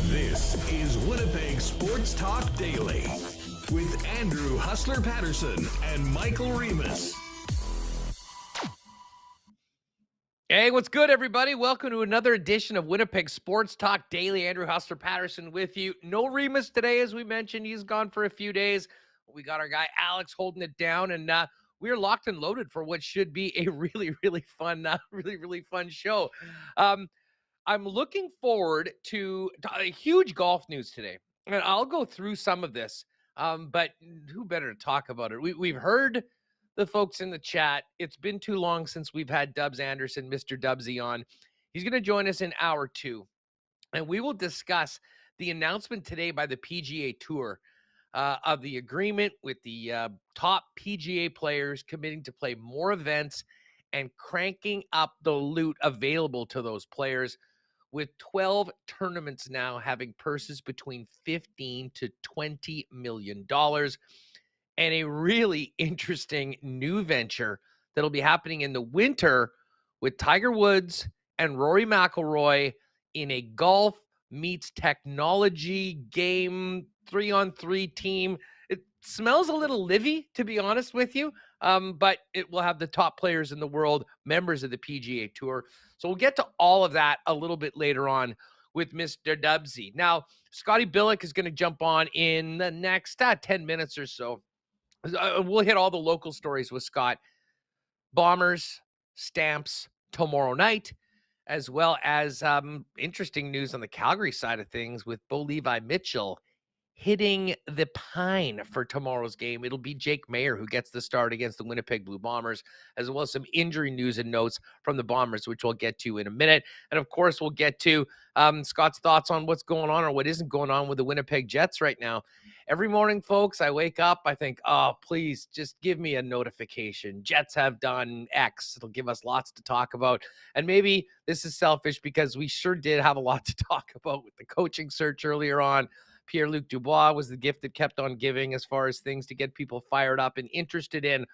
This is Winnipeg Sports Talk Daily with Andrew Hustler Paterson and Michael Remus. Hey, what's good, everybody? Welcome to another edition of Winnipeg Sports Talk Daily. Andrew Hustler Paterson with you. No Remus today, as we mentioned. He's gone for a few days. We got our guy Alex holding it down, and we're locked and loaded for what should be a really fun show. I'm looking forward to a huge golf news today, and I'll go through some of this. But who better to talk about it? We've heard the folks in the chat. It's been too long since we've had Dubs Anderson, Mr. Dubsy, on. He's going to join us in hour 2, and we will discuss the announcement today by the PGA Tour of the agreement with the top PGA players committing to play more events and cranking up the loot available to those players, with 12 tournaments now having purses between $15 to $20 million. And a really interesting new venture that'll be happening in the winter with Tiger Woods and Rory McIlroy in a golf meets technology game 3-on-3 team. It smells a little livy, to be honest with you, but it will have the top players in the world, members of the PGA Tour. So we'll get to all of that a little bit later on with Mr. Dubsy. Now, Scotty Billeck is going to jump on in the next 10 minutes or so. We'll hit all the local stories with Scott. Bombers, Stamps tomorrow night, as well as interesting news on the Calgary side of things with Levi Mitchell hitting the pine for tomorrow's game. It'll be Jake Mayer who gets the start against the Winnipeg Blue Bombers, as well as some injury news and notes from the Bombers, which we'll get to in a minute. And of course, we'll get to Scott's thoughts on what's going on or what isn't going on with the Winnipeg Jets right now. Every morning, folks, I wake up, I think, oh, please just give me a notification. Jets have done X. It'll give us lots to talk about. And maybe this is selfish because we sure did have a lot to talk about with the coaching search earlier on. Pierre-Luc Dubois was the gift that kept on giving as far as things to get people fired up and interested in.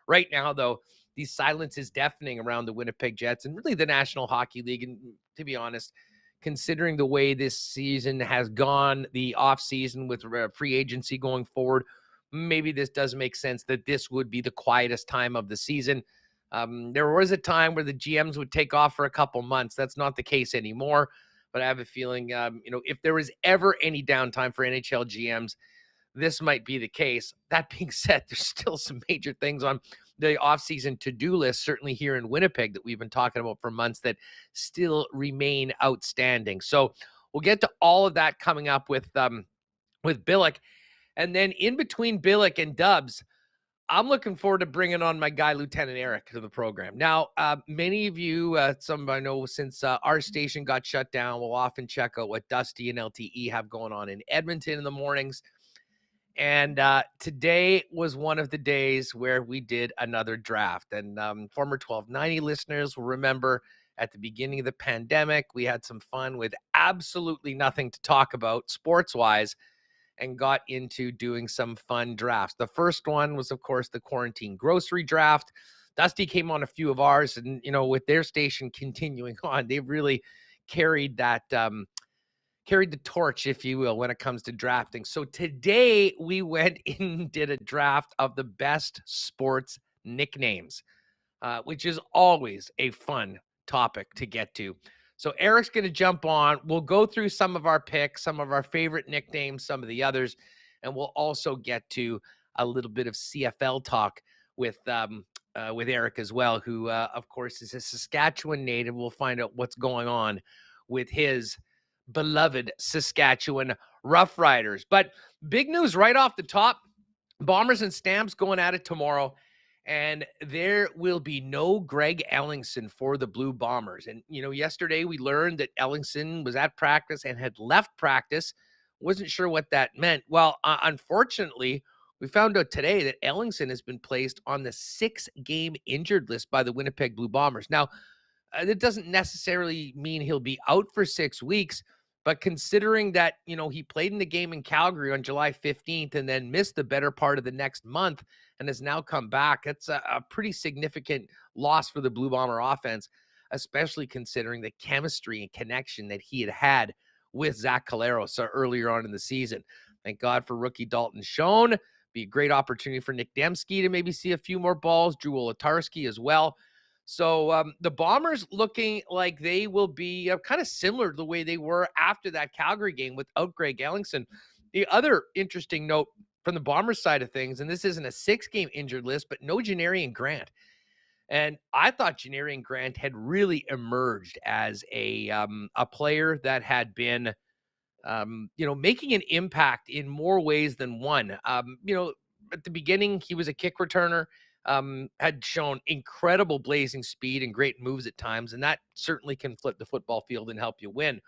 Right now, though, the silence is deafening around the Winnipeg Jets and really the National Hockey League. And to be honest, considering the way this season has gone, the offseason with free agency going forward, maybe this does make sense that this would be the quietest time of the season. There was a time where the GMs would take off for a couple months. That's not the case anymore. But I have a feeling, if there was ever any downtime for NHL GMs, this might be the case. That being said, there's still some major things on the offseason to-do list, certainly here in Winnipeg, that we've been talking about for months that still remain outstanding. So we'll get to all of that coming up with Billeck. And then in between Billeck and Dubs, I'm looking forward to bringing on my guy, Lieutenant Eric, to the program. Now, many of you, some I know since our station got shut down, will often check out what Dusty and LTE have going on in Edmonton in the mornings. And today was one of the days where we did another draft. And former 1290 listeners will remember at the beginning of the pandemic, we had some fun with absolutely nothing to talk about sports-wise, and got into doing some fun drafts. The first one was, of course, the quarantine grocery draft. Dusty came on a few of ours, and, with their station continuing on, they've really carried that, carried the torch, if you will, when it comes to drafting. So today we went and did a draft of the best sports nicknames, which is always a fun topic to get to. So Eric's going to jump on. We'll go through some of our picks, some of our favorite nicknames, some of the others, and we'll also get to a little bit of CFL talk with Eric as well, who, of course, is a Saskatchewan native. We'll find out what's going on with his beloved Saskatchewan Roughriders. But big news right off the top. Bombers and Stamps going at it tomorrow, and there will be no Greg Ellingson for the Blue Bombers. And, yesterday we learned that Ellingson was at practice and had left practice. Wasn't sure what that meant. Well, unfortunately, we found out today that Ellingson has been placed on the 6-game injured list by the Winnipeg Blue Bombers. Now, that doesn't necessarily mean he'll be out for 6 weeks, but considering that, he played in the game in Calgary on July 15th and then missed the better part of the next month and has now come back, that's a pretty significant loss for the Blue Bomber offense, especially considering the chemistry and connection that he had with Zach Collaros earlier on in the season. Thank God for rookie Dalton Schoen. Be a great opportunity for Nick Dembski to maybe see a few more balls, Drew Olatarski as well. So the Bombers looking like they will be kind of similar to the way they were after that Calgary game without Greg Ellingson. The other interesting note from the Bombers side of things, and this isn't a 6-game injured list, but no Janarian Grant. And I thought Janarian Grant had really emerged as a player that had been, making an impact in more ways than one. At the beginning, he was a kick returner. Had shown incredible blazing speed and great moves at times, and that certainly can flip the football field and help you win.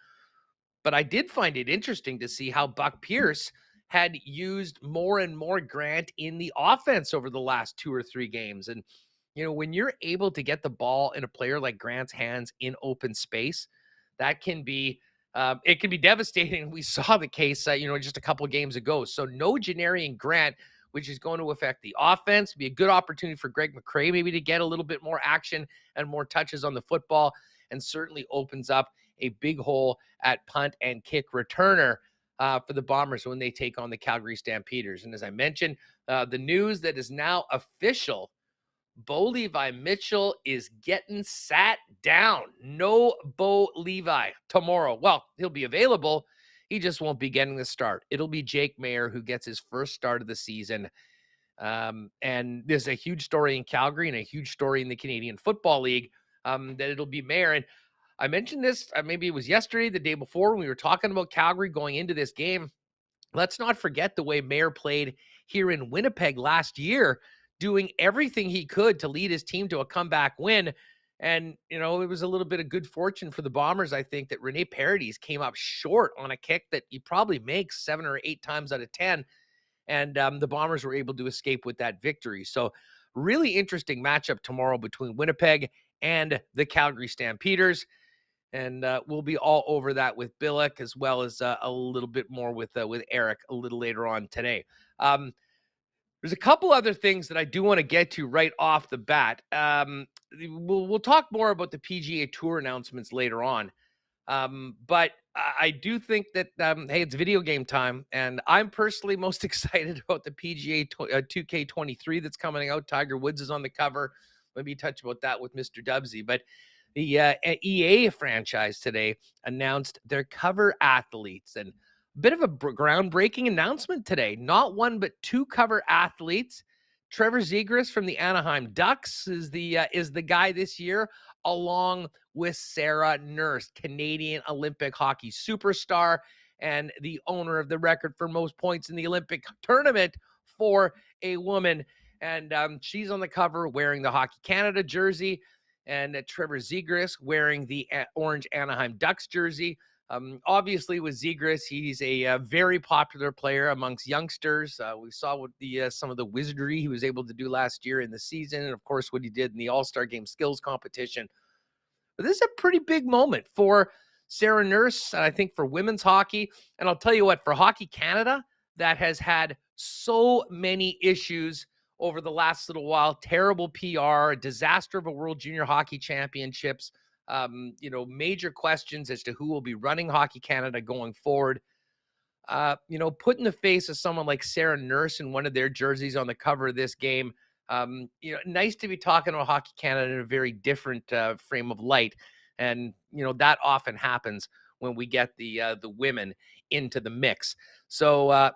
But I did find it interesting to see how Buck Pierce had used more and more Grant in the offense over the last 2 or 3 games. And, when you're able to get the ball in a player like Grant's hands in open space, that can be it can be devastating. We saw the case, just a couple of games ago. So no Janarian Grant, which is going to affect the offense. Be a good opportunity for Greg McCrae maybe to get a little bit more action and more touches on the football, and certainly opens up a big hole at punt and kick returner for the Bombers when they take on the Calgary Stampeders. And as I mentioned, the news that is now official, Levi Mitchell is getting sat down. No Bo Levi tomorrow. Well, he'll be available. He just won't be getting the start. It'll be Jake Maier who gets his first start of the season. And there's a huge story in Calgary and a huge story in the Canadian Football League that it'll be Maier. And I mentioned this, maybe it was yesterday, the day before, when we were talking about Calgary going into this game. Let's not forget the way Maier played here in Winnipeg last year, doing everything he could to lead his team to a comeback win. And, it was a little bit of good fortune for the Bombers, I think, that Rene Paredes came up short on a kick that he probably makes 7 or 8 times out of 10. And the Bombers were able to escape with that victory. So really interesting matchup tomorrow between Winnipeg and the Calgary Stampeders. And we'll be all over that with Billeck, as well as a little bit more with Eric a little later on today. There's a couple other things that I do want to get to right off the bat. We'll talk more about the PGA Tour announcements later on. But I do think that, hey, it's video game time, and I'm personally most excited about the PGA 2K23 that's coming out. Tiger Woods is on the cover. Maybe touch about that with Mr. Dubsy. But the EA franchise today announced their cover athletes, and a bit of a groundbreaking announcement today. Not one, but 2 cover athletes. Trevor Zegras from the Anaheim Ducks is the guy this year, along with Sarah Nurse, Canadian Olympic hockey superstar and the owner of the record for most points in the Olympic tournament for a woman. And she's on the cover wearing the Hockey Canada jersey, and Trevor Zegras wearing the orange Anaheim Ducks jersey. Obviously, with Zegras, he's a very popular player amongst youngsters. We saw what some of the wizardry he was able to do last year in the season, and of course, what he did in the All-Star Game skills competition. But this is a pretty big moment for Sarah Nurse, and I think for women's hockey. And I'll tell you what, for Hockey Canada, that has had so many issues over the last little while. Terrible PR, a disaster of a World Junior Hockey Championships. Major questions as to who will be running Hockey Canada going forward. Put in the face of someone like Sarah Nurse in one of their jerseys on the cover of this game. Nice to be talking about Hockey Canada in a very different frame of light. And, that often happens when we get the women into the mix. So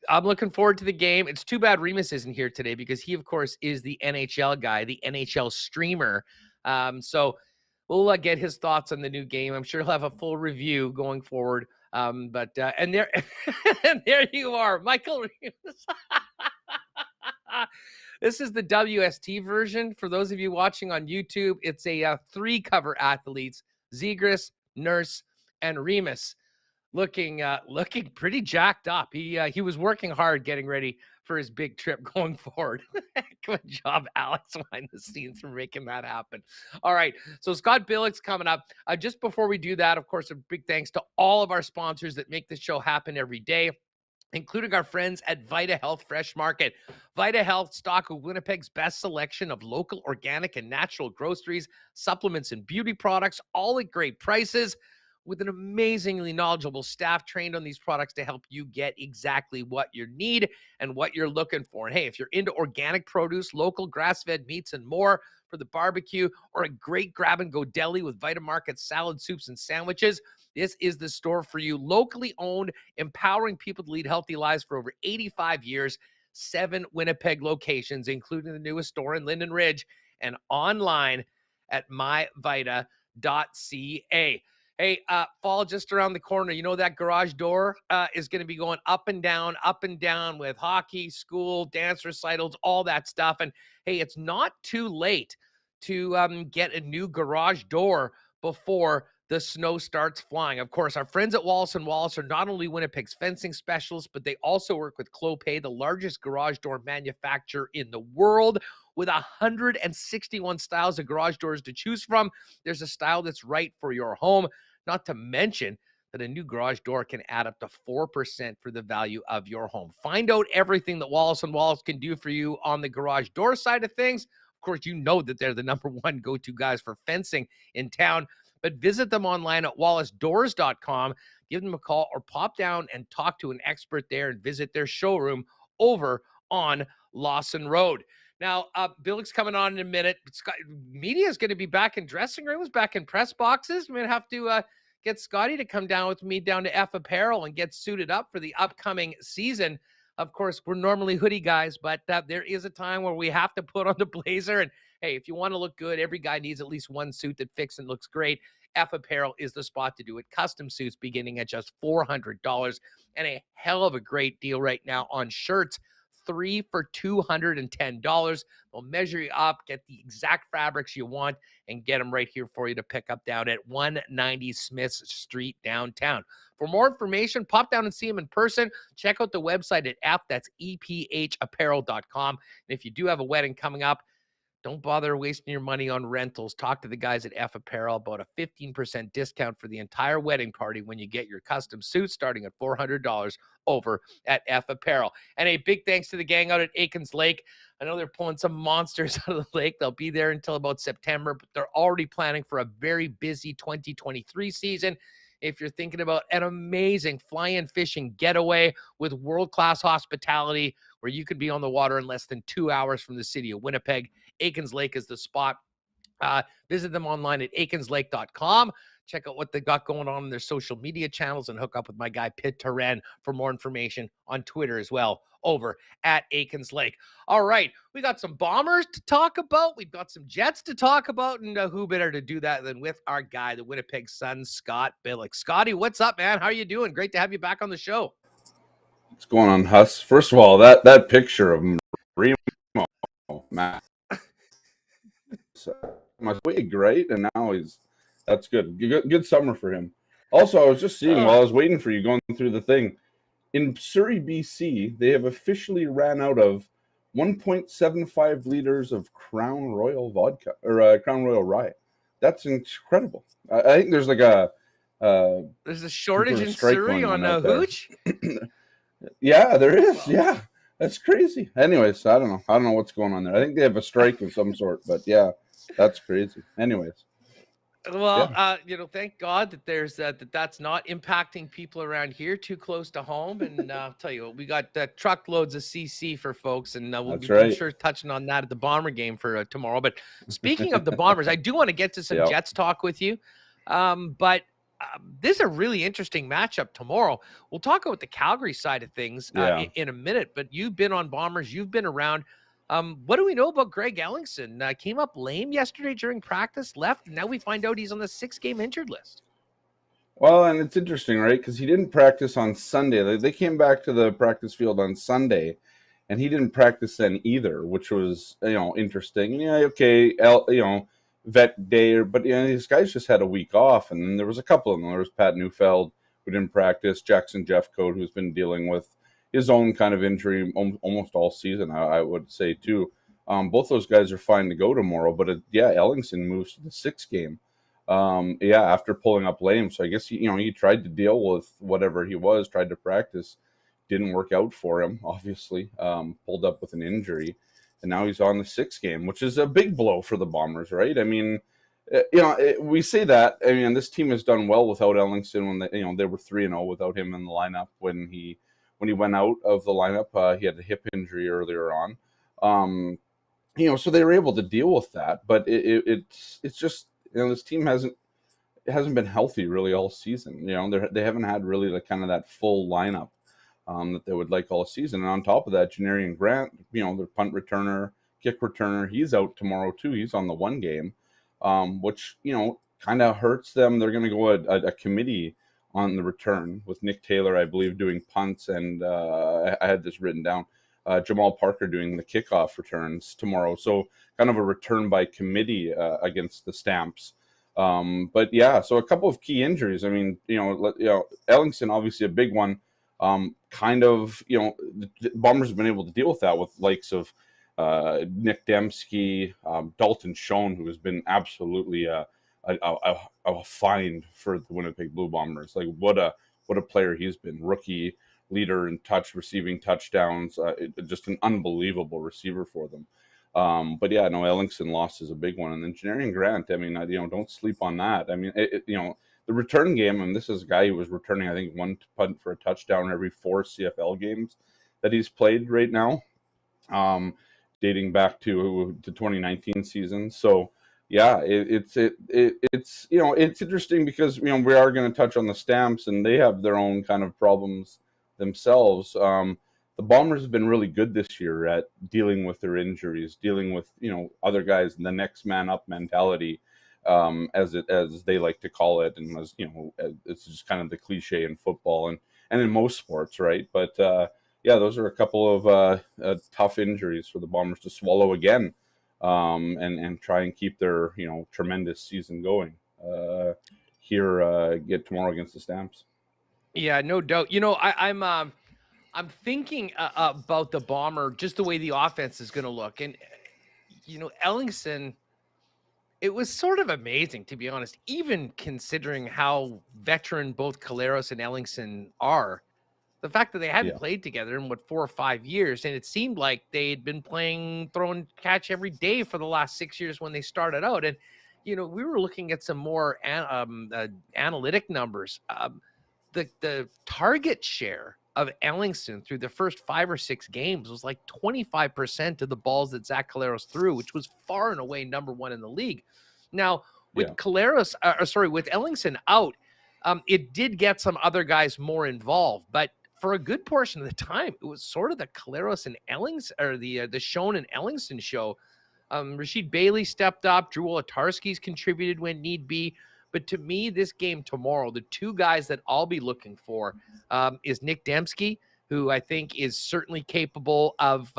I'm looking forward to the game. It's too bad Remus isn't here today, because he, of course, is the NHL guy, the NHL streamer. So we'll get his thoughts on the new game. I'm sure he'll have a full review going forward. And there, and there you are, Michael Remus. This is the WST version. For those of you watching on YouTube, it's a 3-cover athletes: Zegras, Nurse, and Remus. Looking pretty jacked up. He was working hard getting ready for his big trip going forward. Good job, Alex, behind the scenes for making that happen. All right, so Scott Billeck's coming up. Just before we do that, of course, a big thanks to all of our sponsors that make this show happen every day, including our friends at Vita Health Fresh Market. Vita Health stock of Winnipeg's best selection of local, organic, and natural groceries, supplements, and beauty products, all at great prices, with an amazingly knowledgeable staff trained on these products to help you get exactly what you need and what you're looking for. And hey, if you're into organic produce, local grass-fed meats, and more for the barbecue, or a great grab-and-go deli with Vita Market salad, soups, and sandwiches, this is the store for you. Locally owned, empowering people to lead healthy lives for over 85 years, 7 Winnipeg locations, including the newest store in Linden Ridge, and online at myvita.ca. Hey, fall just around the corner. You know that garage door is going to be going up and down with hockey, school, dance recitals, all that stuff. And hey, it's not too late to get a new garage door before the snow starts flying. Of course, our friends at Wallace & Wallace are not only Winnipeg's fencing specialists, but they also work with Clopay, the largest garage door manufacturer in the world. With 161 styles of garage doors to choose from, there's a style that's right for your home. Not to mention that a new garage door can add up to 4% for the value of your home. Find out everything that Wallace & Wallace can do for you on the garage door side of things. Of course, you know that they're the #1 go-to guys for fencing in town, but visit them online at wallacedoors.com. Give them a call or pop down and talk to an expert there and visit their showroom over on Lawson Road. Now, Billeck's coming on in a minute. Media is going to be back in dressing rooms, back in press boxes. I'm going to have to get Scotty to come down with me down to F Apparel and get suited up for the upcoming season. Of course, we're normally hoodie guys, but there is a time where we have to put on the blazer. And hey, if you want to look good, every guy needs at least one suit that fits and looks great. F Apparel is the spot to do it. Custom suits beginning at just $400, and a hell of a great deal right now on shirts. 3 for $210. They'll measure you up, get the exact fabrics you want, and get them right here for you to pick up down at 190 Smith Street downtown. For more information, pop down and see them in person. Check out the website at that's EPHapparel.com. And if you do have a wedding coming up, don't bother wasting your money on rentals. Talk to the guys at F Apparel about a 15% discount for the entire wedding party when you get your custom suit starting at $400 over at F Apparel. And a big thanks to the gang out at Aikens Lake. I know they're pulling some monsters out of the lake. They'll be there until about September, but they're already planning for a very busy 2023 season. If you're thinking about an amazing fly-in fishing getaway with world-class hospitality where you could be on the water in less than 2 hours from the city of Winnipeg, Aikens Lake is the spot. Visit them online at aikenslake.com. Check out what they got going on in their social media channels and hook up with my guy Paterson for more information on Twitter as well over at Aikens Lake. All right, we got some Bombers to talk about. We've got some Jets to talk about, and who better to do that than with our guy, the Winnipeg Sun, Scott Billeck. Scotty, what's up, man? How are you doing? Great to have you back on the show. What's going on, Huss? First of all, that picture of Remo, Matt, my wig, right? And now that's good. Good summer for him. Also, I was just seeing while I was waiting for you going through the thing, in Surrey, BC, they have officially ran out of 1.75 liters of Crown Royal vodka or Crown Royal rye. That's incredible. I think there's like there's a shortage in Surrey on hooch. Yeah, there is. Yeah, that's crazy. Anyways, I don't know what's going on there. I think they have a strike of some sort, but yeah, that's crazy. Anyways. Well, yeah. Thank God that there's that's not impacting people around here too close to home. And I'll tell you what, we got truckloads of CC for folks, and we'll be sure touching on that at the Bomber game for tomorrow. But speaking of the Bombers, I do want to get to some Jets talk with you. But this is a really interesting matchup tomorrow. We'll talk about the Calgary side of things in a minute. But you've been on Bombers, you've been around. What do we know about Greg Ellingson? Came up lame yesterday during practice, left, and now we find out he's on the 6-game injured list. Well, and it's interesting, right? Because he didn't practice on Sunday. They came back to the practice field on Sunday, and he didn't practice then either, which was interesting. Yeah, okay, vet day, but these guys just had a week off, and then there was a couple of them. There was Pat Neufeld, who didn't practice, Jackson Jeffcoat, who's been dealing with his own kind of injury almost all season, I would say, too. Both those guys are fine to go tomorrow, but Ellingson moves to the 6th game. After pulling up lame. So I guess he tried to deal with whatever he was, tried to practice. Didn't work out for him, obviously. Pulled up with an injury. And now he's on the 6th game, which is a big blow for the Bombers, right? I mean, we say that. I mean, this team has done well without Ellingson when they were 3-0 without him in the lineup. When he went out of the lineup, he had a hip injury earlier on. So they were able to deal with that, but it's just this team hasn't been healthy really all season. They haven't had really that full lineup that they would like all season. And on top of that, Janarian Grant, their punt returner, kick returner, he's out tomorrow too. He's on the 1 game, which kind of hurts them. They're going to go a committee on the return with Nick Taylor, I believe, doing punts, and I had this written down. Jamal Parker doing the kickoff returns tomorrow. So kind of a return by committee against the Stamps. So a couple of key injuries. I mean, Ellingson, obviously a big one. The Bombers have been able to deal with that with likes of Nick Dembski, Dalton Schoen, who has been absolutely a find for the Winnipeg Blue Bombers. Like what a player he's been. Rookie leader in receiving touchdowns, just an unbelievable receiver for them. Ellingson lost is a big one. And then Janarian Grant, I mean, don't sleep on that. I mean, the return game, and this is a guy who was returning, I think, 1 punt for a touchdown every 4 CFL games that he's played right now, dating back to 2019 season. So, it's interesting because, we are going to touch on the Stamps, and they have their own kind of problems themselves. The Bombers have been really good this year at dealing with their injuries, dealing with other guys in the next man up mentality, as they like to call it, and as it's just kind of the cliche in football and in most sports, right? But those are a couple of tough injuries for the Bombers to swallow again, and try and keep their tremendous season going get tomorrow against the Stamps. Yeah, no doubt. I'm thinking about the Bomber, just the way the offense is going to look. And, Ellingson, it was sort of amazing, to be honest, even considering how veteran both Collaros and Ellingson are. The fact that they hadn't played together in 4 or 5 years, and it seemed like they'd been playing throw and catch every day for the last 6 years when they started out. And, we were looking at some more analytic numbers. The target share of Ellingson through the first 5 or 6 games was like 25% of the balls that Zach Collaros threw, which was far and away number 1 in the league. Now, with with Ellingson out, it did get some other guys more involved, but for a good portion of the time, it was sort of the Collaros and Ellingson, or the Schoen and Ellingson show. Rashid Bailey stepped up. Drew Olatarski's contributed when need be. But to me, this game tomorrow, the 2 guys that I'll be looking for is Nick Dembski, who I think is certainly capable of,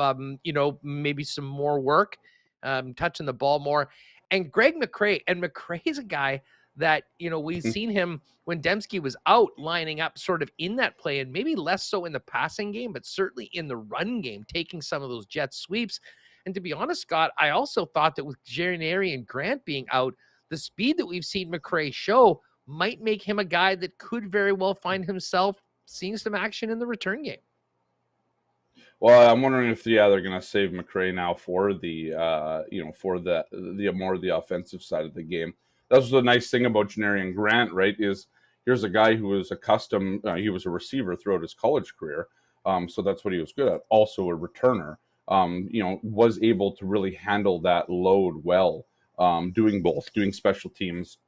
maybe some more work, touching the ball more, and Greg McCrae. And McCrae's a guy that, we've seen him when Dembski was out lining up sort of in that play, and maybe less so in the passing game, but certainly in the run game, taking some of those jet sweeps. And to be honest, Scott, I also thought that with Janarian Grant being out, the speed that we've seen McCrae show might make him a guy that could very well find himself seeing some action in the return game. Well, I'm wondering if they're going to save McCrae now for the for the more of the offensive side of the game. That's the nice thing about Janarian Grant, right? Is here's a guy who was accustomed. He was a receiver throughout his college career, so that's what he was good at. Also a returner, was able to really handle that load well. Doing both, doing special teams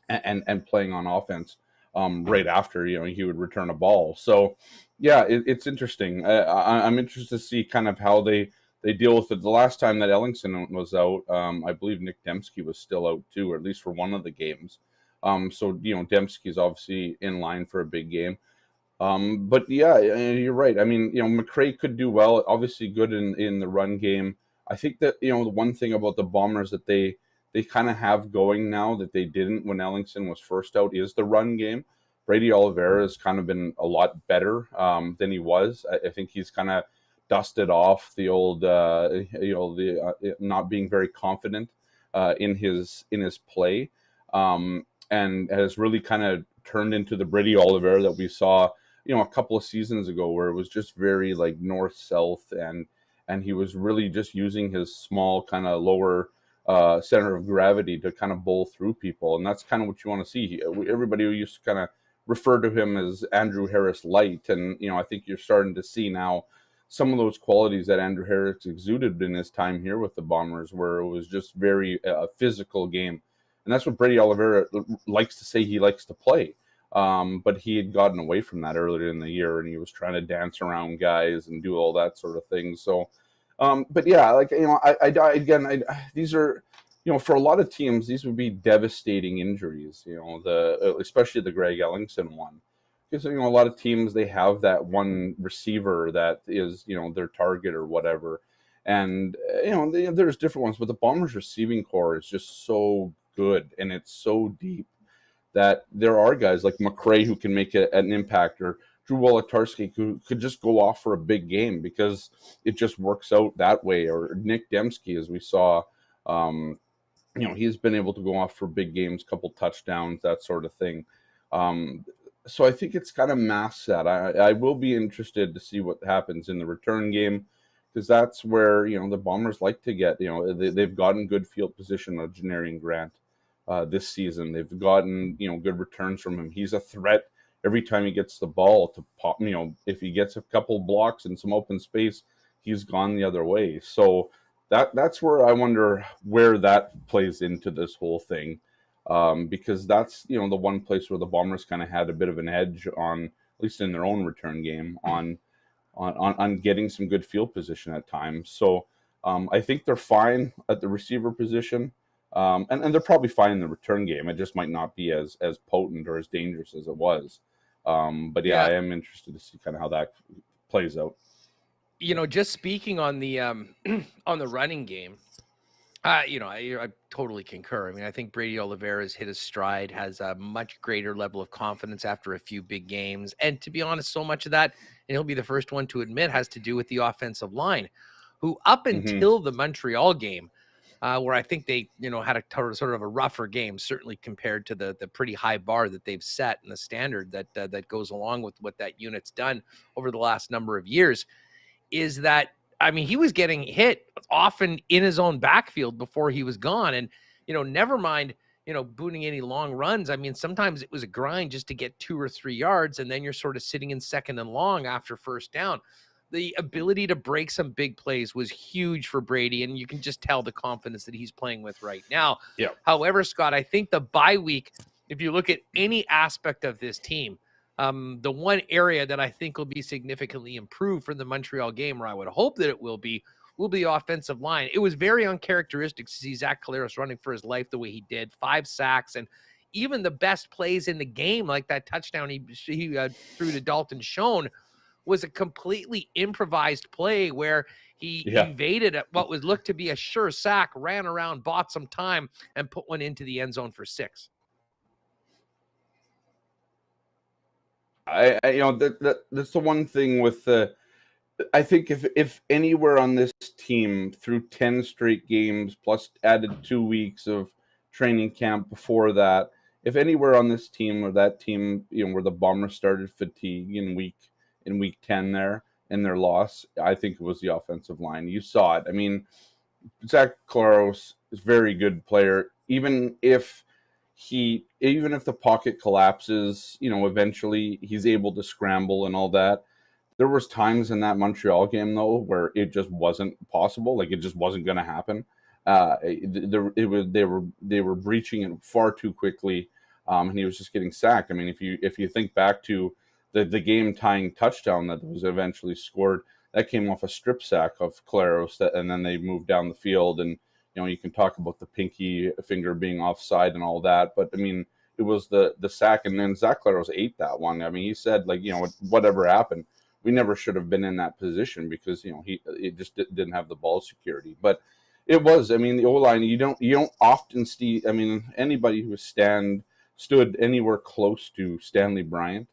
and playing on offense right after, he would return a ball. So, it's interesting. I'm interested to see kind of how they deal with it. The last time that Ellingson was out, I believe Nick Dembski was still out too, or at least for one of the games. Dembski's obviously in line for a big game. But yeah, you're right. I mean, McRae could do well. Obviously, good in the run game. I think that the one thing about the Bombers that they kind of have going now that they didn't when Ellingson was first out is the run game. Brady Oliveira has kind of been a lot better than he was. I think he's kind of dusted off the old, not being very confident in his play, and has really kind of turned into the Brady Oliveira that we saw a couple of seasons ago, where it was just very like north south, and he was really just using his small kind of lower center of gravity to kind of bowl through people, and that's kind of what you want to see. Everybody who used to kind of refer to him as Andrew Harris light, and I think you're starting to see now some of those qualities that Andrew Harris exuded in his time here with the Bombers, where it was just very physical game, and that's what Brady Oliveira likes to say he likes to play. But he had gotten away from that earlier in the year, and he was trying to dance around guys and do all that sort of thing. So, but yeah, like these are, for a lot of teams, these would be devastating injuries. Especially the Greg Ellingson one, because a lot of teams, they have that one receiver that is their target or whatever, and there's different ones, but the Bombers receiving core is just so good and it's so deep that there are guys like McRae who can make an impact, or Drew Wolotarski who could just go off for a big game because it just works out that way, or Nick Dembski, as we saw, he's been able to go off for big games, couple touchdowns, that sort of thing. So I think it's kind of masked that. I will be interested to see what happens in the return game, because that's where the Bombers like to get. They've gotten good field position of Janarian Grant. This season, they've gotten good returns from him. He's a threat every time he gets the ball to pop. If he gets a couple blocks and some open space, he's gone the other way. So that's where I wonder where that plays into this whole thing, because that's the one place where the Bombers kind of had a bit of an edge on, at least in their own return game, on getting some good field position at times. So I think they're fine at the receiver position. And they're probably fine in the return game. It just might not be as potent or as dangerous as it was. But yeah, I am interested to see kind of how that plays out. Just speaking on the on the running game, I totally concur. I mean, I think Brady Oliveira has hit his stride, has a much greater level of confidence after a few big games. And to be honest, so much of that, and he'll be the first one to admit, has to do with the offensive line, who up until the Montreal game, where I think they, had a sort of a rougher game, certainly compared to the pretty high bar that they've set and the standard that goes along with what that unit's done over the last number of years, is that, I mean, he was getting hit often in his own backfield before he was gone. And, never mind, booting any long runs. I mean, sometimes it was a grind just to get 2 or 3 yards, and then you're sort of sitting in second and long after first down. The ability to break some big plays was huge for Brady, and you can just tell the confidence that he's playing with right now. Yeah. However, Scott, I think the bye week, if you look at any aspect of this team, the one area that I think will be significantly improved from the Montreal game, or I would hope that it will be offensive line. It was very uncharacteristic to see Zach Collaros running for his life the way he did, 5 sacks, and even the best plays in the game, like that touchdown he threw to Dalton Schoen, was a completely improvised play where he evaded what was looked to be a sure sack, ran around, bought some time, and put one into the end zone for 6. That's the one thing with I think if anywhere on this team through 10 straight games plus added 2 weeks of training camp before that, if anywhere on this team or that team, where the Bombers started fatigue in week 10 there in their loss, I think it was the offensive line. You saw it. I mean, Zach Collaros is a very good player. Even if the pocket collapses, eventually he's able to scramble and all that. There was times in that Montreal game, though, where it just wasn't possible. Like, it just wasn't going to happen. They were breaching it far too quickly, and he was just getting sacked. I mean, if you think back to the game-tying touchdown that was eventually scored, that came off a strip sack of Collaros, and then they moved down the field. And you can talk about the pinky finger being offside and all that, but I mean, it was the sack, and then Zach Claros ate that one. I mean, he said, like, whatever happened, we never should have been in that position because he just didn't have the ball security. But it was, I mean, the O-line, you don't often see. I mean, anybody who stood anywhere close to Stanley Bryant,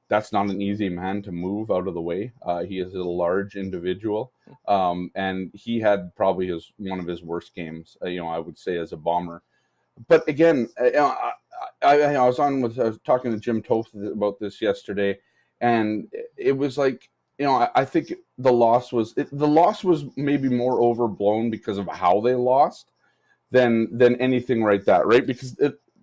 that's not an easy man to move out of the way. He is a large individual, and he had probably one of his worst games, I would say, as a Bomber. But again, I was talking to Jim Toth about this yesterday, and it was like, I think the loss was maybe more overblown because of how they lost than anything right because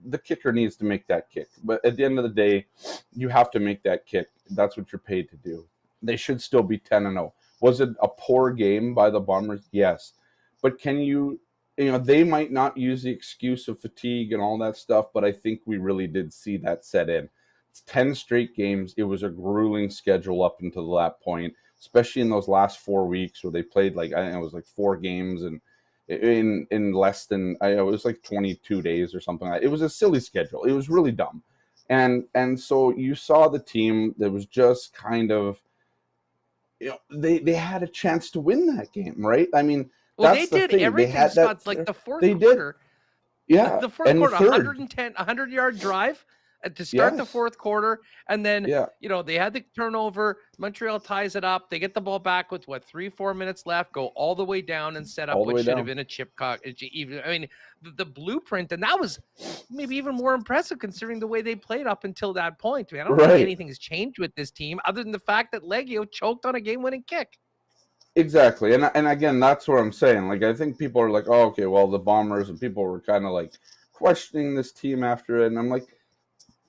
the kicker needs to make that kick. But at the end of the day, you have to make that kick. That's what you're paid to do. They should still be 10-0. Was it a poor game by the Bombers? Yes. But can they might not use the excuse of fatigue and all that stuff, but I think we really did see that set in. It's 10 straight games. It was a grueling schedule up until that point, especially in those last 4 weeks where they played I think it was 4 games and in less than, it was 22 days or something like that. It was a silly schedule. It was really dumb. And so you saw the team that was just kind of, they had a chance to win that game, right? I mean, well, that's they the did thing. everything, They had Scott, that, the fourth they quarter. Did. Yeah. The fourth and quarter, third. 100-yard drive to start the fourth quarter. And then, they had the turnover. Montreal ties it up. They get the ball back with 3-4 minutes left, go all the way down and set up what should have been a chip cock. I mean, the blueprint, and that was maybe even more impressive considering the way they played up until that point. I mean, I don't think anything's changed with this team other than the fact that Leggio choked on a game-winning kick. Exactly. And again, that's what I'm saying. I think people are like, oh, okay, well, the Bombers, and people were kind of questioning this team after it. And I'm like,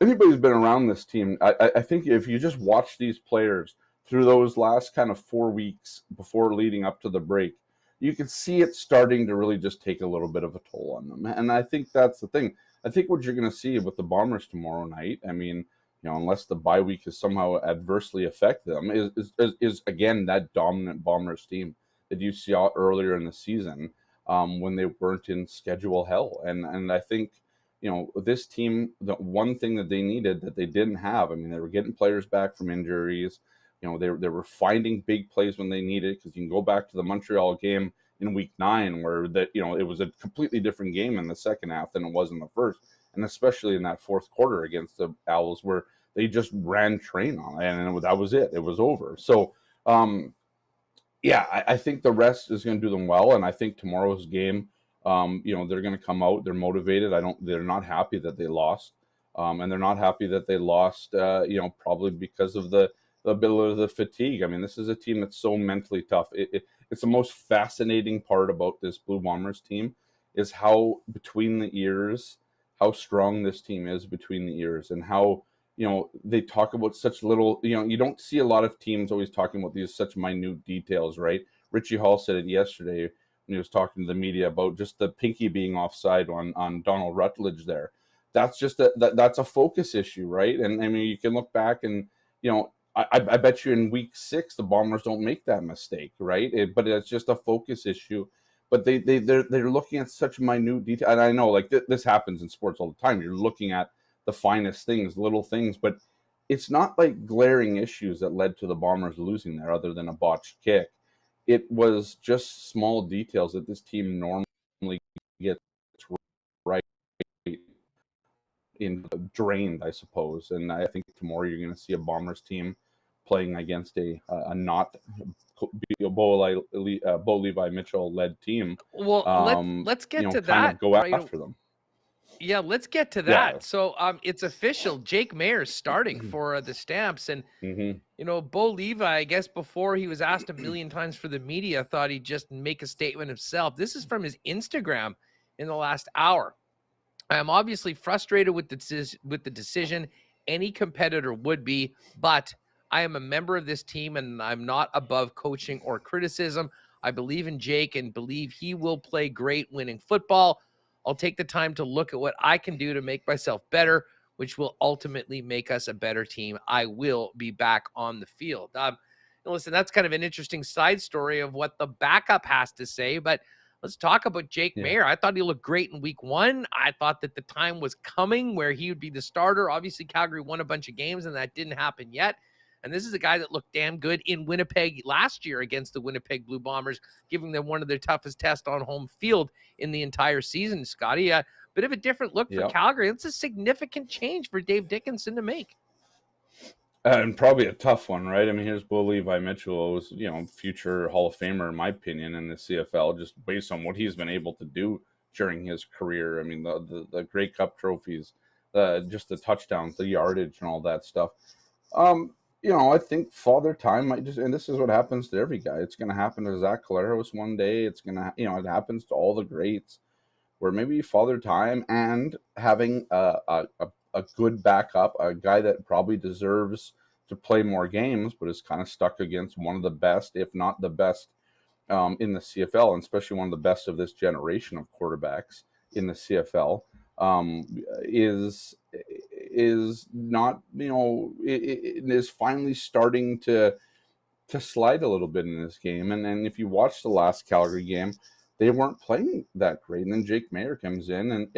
anybody who's been around this team, I think if you just watch these players through those last kind of 4 weeks before leading up to the break, you can see it starting to really just take a little bit of a toll on them. And I think that's the thing. I think what you're going to see with the Bombers tomorrow night, I mean, unless the bye week is somehow adversely affect them, is again that dominant Bombers team that you saw earlier in the season when they weren't in schedule hell. And I think, this team, the one thing that they needed that they didn't have, I mean, they were getting players back from injuries. They were finding big plays when they needed, because you can go back to the Montreal game in week 9 where it was a completely different game in the second half than it was in the first. And especially in that fourth quarter against the Owls, where they just ran train on it, and that was it. It was over. So, I think the rest is going to do them well, and I think tomorrow's game, they're going to come out. They're motivated. They're not happy that they lost, and they're not happy that they lost. Probably because of the ability of the fatigue. I mean, this is a team that's so mentally tough. It's the most fascinating part about this Blue Bombers team is how how strong this team is between the ears, and how, they talk about such little, you don't see a lot of teams always talking about these such minute details, right? Richie Hall said it yesterday when he was talking to the media about just the pinky being offside on Donald Rutledge there. That's just that's a focus issue, right? And I mean, you can look back and, I bet you in week 6, the Bombers don't make that mistake, right? But it's just a focus issue. But they're looking at such minute detail. And I know this happens in sports all the time. You're looking at the finest things, little things, but it's not glaring issues that led to the Bombers losing there other than a botched kick. It was just small details that this team normally gets right drained, I suppose. And I think tomorrow you're going to see a Bombers team playing against a not Bo Levi Mitchell led team. Well, let's get to that. Go after them. Yeah, let's get to that. Yeah. So it's official. Jake Mayer's starting for the Stamps. And, Bo Levi, I guess before he was asked a million times for the media, thought he'd just make a statement himself. This is from his Instagram in the last hour. I am obviously frustrated with the decision. Any competitor would be, but I am a member of this team and I'm not above coaching or criticism. I believe in Jake and believe he will play great winning football. I'll take the time to look at what I can do to make myself better, which will ultimately make us a better team. I will be back on the field. Listen, that's kind of an interesting side story of what the backup has to say, but let's talk about Jake Maier. I thought he looked great in week 1. I thought that the time was coming where he would be the starter. Obviously, Calgary won a bunch of games, and that didn't happen yet. And this is a guy that looked damn good in Winnipeg last year against the Winnipeg Blue Bombers, giving them one of their toughest tests on home field in the entire season, Scotty. A bit of a different look for Calgary. It's a significant change for Dave Dickenson to make. And probably a tough one, right? I mean, here's Levi Mitchell, was, future Hall of Famer, in my opinion, in the CFL, just based on what he's been able to do during his career. I mean, the Grey Cup trophies, just the touchdowns, the yardage, and all that stuff. I think Father Time might just, and this is what happens to every guy. It's going to happen to Zach Collaros one day. It's going to, it happens to all the greats, where maybe Father Time and having a good backup, a guy that probably deserves to play more games, but is kind of stuck against one of the best, if not the best, in the CFL, and especially one of the best of this generation of quarterbacks in the CFL, is not, it is finally starting to slide a little bit in this game. And if you watch the last Calgary game, they weren't playing that great. And then Jake Maier comes in, and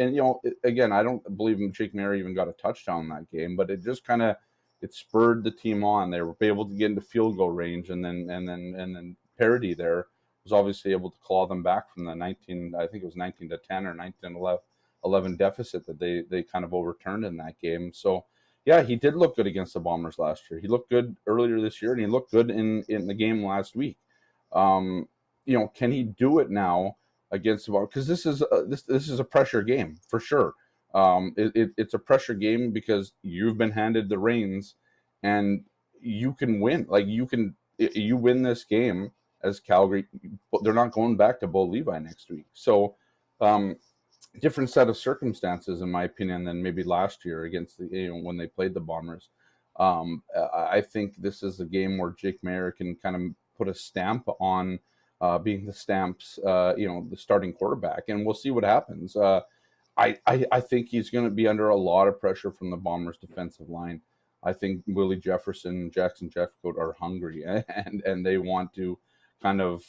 again, I don't believe Jake Maier even got a touchdown in that game, but it just kind of, it spurred the team on. They were able to get into field goal range, and then Parody there was obviously able to claw them back from the 19 to 10 or 19 to 11 deficit that they kind of overturned in that game. So yeah, he did look good against the Bombers last year. He looked good earlier this year, and he looked good in the game last week. Can he do it now against the Bombers? Because this is a pressure game for sure. It's a pressure game because you've been handed the reins, and you can win. Like you win this game as Calgary, but they're not going back to Bo Levi next week. So different set of circumstances, in my opinion, than maybe last year against when they played the Bombers. I think this is a game where Jake Maier can kind of put a stamp on being the Stamps, the starting quarterback, and we'll see what happens. I think he's going to be under a lot of pressure from the Bombers' defensive line. I think Willie Jefferson and Jackson Jeffcoat are hungry, and they want to kind of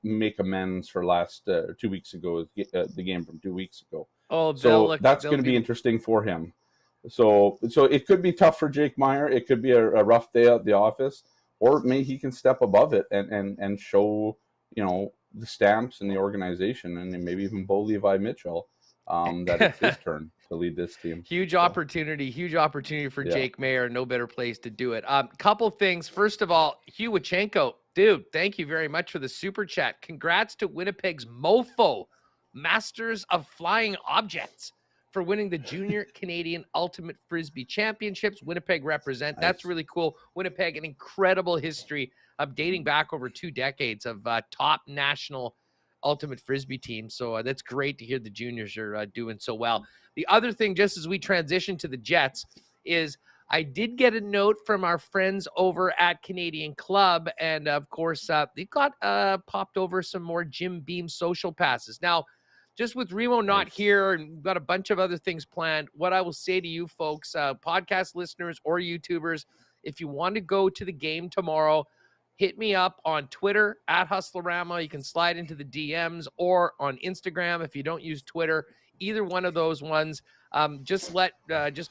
make amends for last 2 weeks ago, the game from 2 weeks ago. So that's going to be interesting for him. So it could be tough for Jake Maier. It could be a rough day at the office, or maybe he can step above it and show the Stamps and the organization, and maybe even Bo Levi Mitchell, that it's his turn to lead this team. Huge opportunity for Jake Maier. No better place to do it. Couple things. First of all, Hugh Wachenko, dude, thank you very much for the super chat. Congrats to Winnipeg's Mofo, Masters of Flying Objects, for winning the Junior Canadian Ultimate Frisbee Championships. Winnipeg represent. Nice. That's really cool. Winnipeg, an incredible history of dating back over 2 decades of top national Ultimate Frisbee teams. So that's great to hear the juniors are doing so well. The other thing, just as we transition to the Jets, is I did get a note from our friends over at Canadian Club, and of course, they've got popped over some more Jim Beam social passes. Now, just with Remo not here, and we've got a bunch of other things planned, what I will say to you folks, podcast listeners or YouTubers, if you want to go to the game tomorrow, hit me up on Twitter at Hustlerama. You can slide into the DMs, or on Instagram if you don't use Twitter. Either one of those ones. Just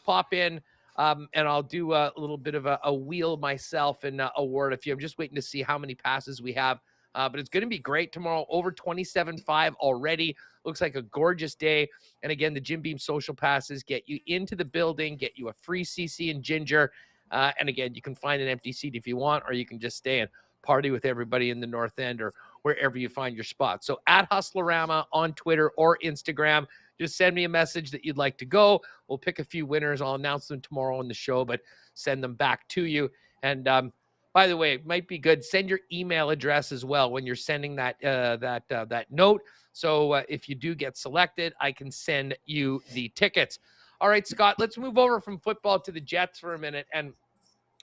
pop in, and I'll do a little bit of a wheel myself and award a few. I'm just waiting to see how many passes we have. But it's going to be great tomorrow. Over 27.5 already. Looks like a gorgeous day. And again, the Jim Beam social passes get you into the building, get you a free CC and ginger. And again, you can find an empty seat if you want, or you can just stay and party with everybody in the North End or wherever you find your spot. So at Hustlerama on Twitter or Instagram, just send me a message that you'd like to go. We'll pick a few winners. I'll announce them tomorrow on the show, but send them back to you. And by the way, it might be good, send your email address as well when you're sending that note. So if you do get selected, I can send you the tickets. All right, Scott, let's move over from football to the Jets for a minute. And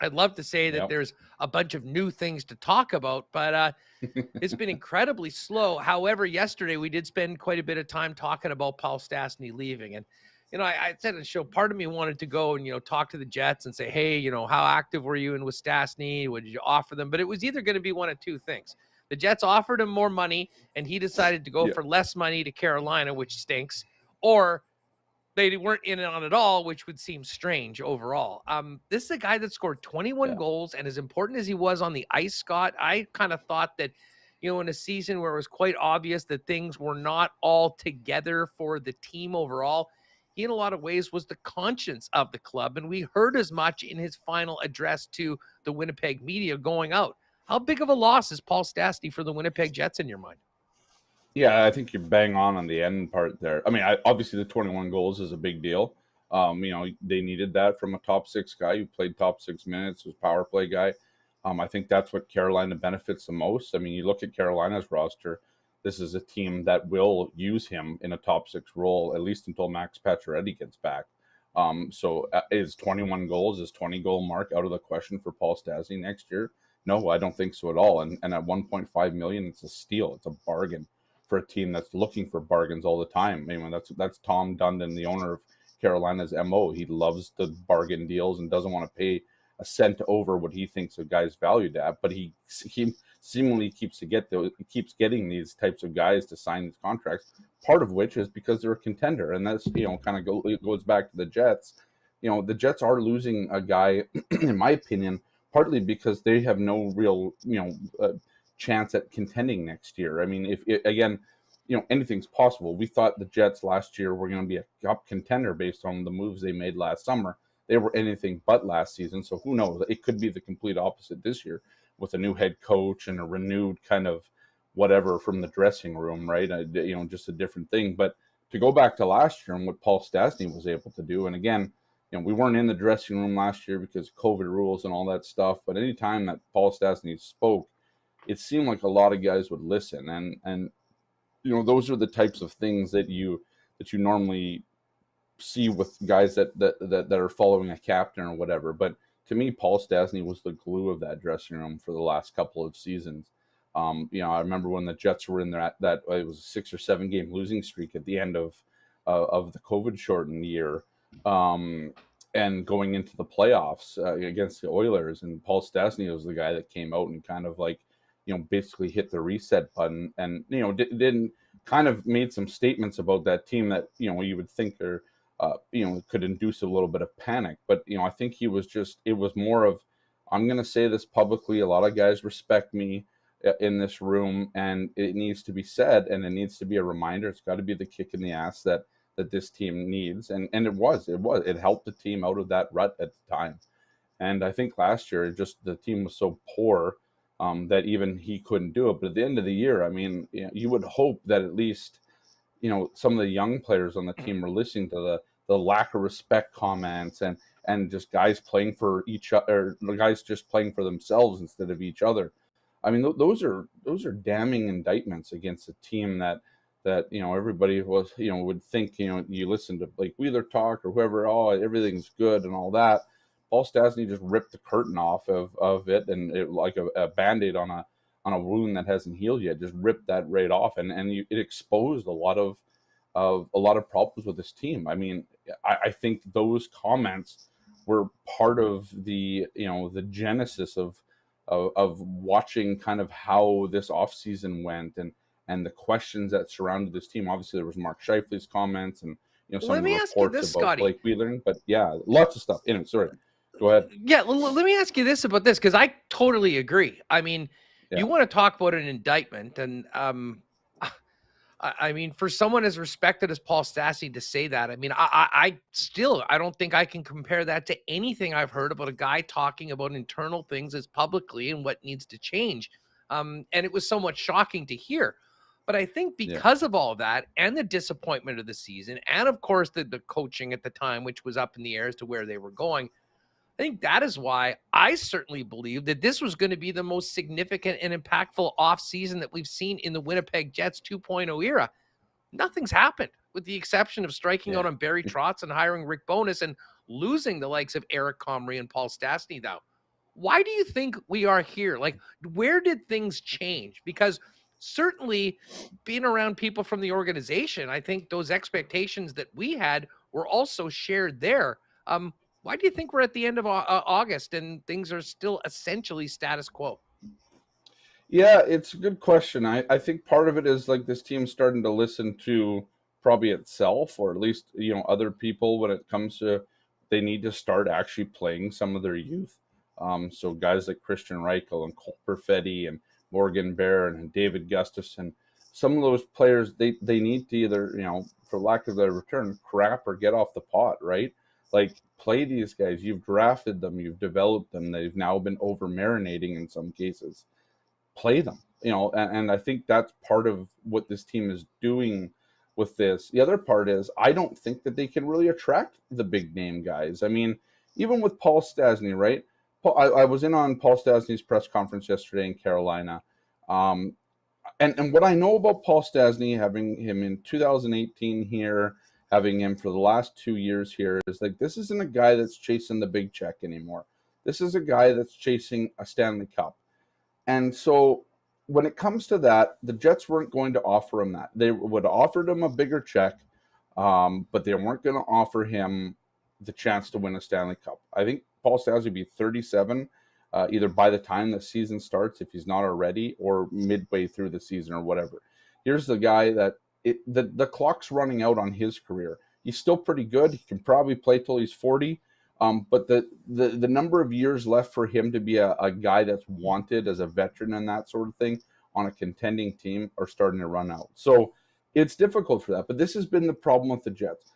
I'd love to say that there's a bunch of new things to talk about, but it's been incredibly slow. However, yesterday we did spend quite a bit of time talking about Paul Stastny leaving. And, I said in the show, part of me wanted to go and, talk to the Jets and say, hey, how active were you in with Stastny? What did you offer them? But it was either going to be one of two things. The Jets offered him more money, and he decided to go Yeah. for less money to Carolina, which stinks, or they weren't in on it all, which would seem strange overall. This is a guy that scored 21 goals, and as important as he was on the ice, Scott, I kind of thought that, in a season where it was quite obvious that things were not all together for the team overall, he in a lot of ways was the conscience of the club, and we heard as much in his final address to the Winnipeg media going out. How big of a loss is Paul Stastny for the Winnipeg Jets in your mind? Yeah, I think you're bang on the end part there. I mean, obviously the 21 goals is a big deal. They needed that from a top six guy who played top 6 minutes, was power play guy. I think that's what Carolina benefits the most. I mean, you look at Carolina's roster, this is a team that will use him in a top 6 role, at least until Max Pacioretty gets back. So is 21 goals, is 20 goal mark out of the question for Paul Stastny next year? No, I don't think so at all. And at 1.5 million, it's a steal. It's a bargain for a team that's looking for bargains all the time. I mean, that's Tom Dundon, the owner of Carolina's MO. He loves the bargain deals and doesn't want to pay a cent over what he thinks a guy's valued at. But he seemingly keeps getting these types of guys to sign these contracts. Part of which is because they're a contender, and that's kind of goes back to the Jets. The Jets are losing a guy, in my opinion, partly because they have no real chance at contending next year. I mean, if anything's possible. We thought the Jets last year were going to be a cup contender based on the moves they made last summer. They were anything but last season. So who knows? It could be the complete opposite this year with a new head coach and a renewed kind of whatever from the dressing room, right? Just a different thing. But to go back to last year and what Paul Stastny was able to do, and again, we weren't in the dressing room last year because of COVID rules and all that stuff. But any time that Paul Stastny spoke, it seemed like a lot of guys would listen, and those are the types of things that you normally see with guys that are following a captain or whatever. But to me, Paul Stastny was the glue of that dressing room for the last couple of seasons. I remember when the Jets were in that it was a 6 or 7 game losing streak at the end of the COVID shortened year, and going into the playoffs against the Oilers, and Paul Stastny was the guy that came out and kind of basically hit the reset button, and didn't kind of made some statements about that team that you would think are could induce a little bit of panic. But I think it was more of, I'm going to say this publicly, a lot of guys respect me in this room, and it needs to be said, and it needs to be a reminder. It's got to be the kick in the ass that this team needs, and it helped the team out of that rut at the time. And I think last year the team was so poor that even he couldn't do it. But at the end of the year, I mean, you would hope that at least some of the young players on the team were listening to the lack of respect comments and just guys playing for each other, guys just playing for themselves instead of each other. I mean, those are damning indictments against a team that everybody was would think you listen to Blake Wheeler talk or whoever, everything's good and all that. Paul Stastny just ripped the curtain off of it, and it, like a Band-Aid on a wound that hasn't healed yet, just ripped that right off, and it exposed a lot of problems with this team. I mean, I think those comments were part of the the genesis of watching kind of how this offseason went and the questions that surrounded this team. Obviously, there was Mark Scheifele's comments and some of the reports about Blake Wheeler, but yeah, lots of stuff. Sorry. Go ahead. Yeah, let me ask you this about this, because I totally agree. I mean, you want to talk about an indictment, and I mean, for someone as respected as Paul Stastny to say that, I mean, I don't think I can compare that to anything I've heard about a guy talking about internal things as publicly and what needs to change. And it was somewhat shocking to hear. But I think because of all that and the disappointment of the season, and of course the coaching at the time, which was up in the air as to where they were going, I think that is why I certainly believe that this was going to be the most significant and impactful offseason that we've seen in the Winnipeg Jets 2.0 era. Nothing's happened, with the exception of striking out on Barry Trotz and hiring Rick Bowness and losing the likes of Eric Comrie and Paul Stastny, though. Why do you think we are here? Like, where did things change? Because certainly being around people from the organization, I think those expectations that we had were also shared there. Why do you think we're at the end of August and things are still essentially status quo? Yeah, it's a good question. I think part of it is like this team's starting to listen to probably itself, or at least, other people when it comes to they need to start actually playing some of their youth. So guys like Christian Reichel and Cole Perfetti and Morgan Barron and David Gustafson, some of those players, they need to either, for lack of a return, crap or get off the pot, right? Like, play these guys. You've drafted them, you've developed them. They've now been over marinating in some cases. Play them, and I think that's part of what this team is doing with this. The other part is I don't think that they can really attract the big name guys. I mean, even with Paul Stastny, right? I was in on Paul Stastny's press conference yesterday in Carolina. And what I know about Paul Stastny, having him in 2018 here, having him for the last 2 years here, is like, this isn't a guy that's chasing the big check anymore. This is a guy that's chasing a Stanley Cup. And so when it comes to that, the Jets weren't going to offer him that. They would have offered him a bigger check, but they weren't going to offer him the chance to win a Stanley Cup. I think Paul Stastny will be 37 either by the time the season starts, if he's not already, or midway through the season or whatever. Here's the guy that the clock's running out on his career. He's still pretty good. He can probably play till he's 40. But the number of years left for him to be a guy that's wanted as a veteran and that sort of thing on a contending team are starting to run out. So it's difficult for that. But this has been the problem with the Jets.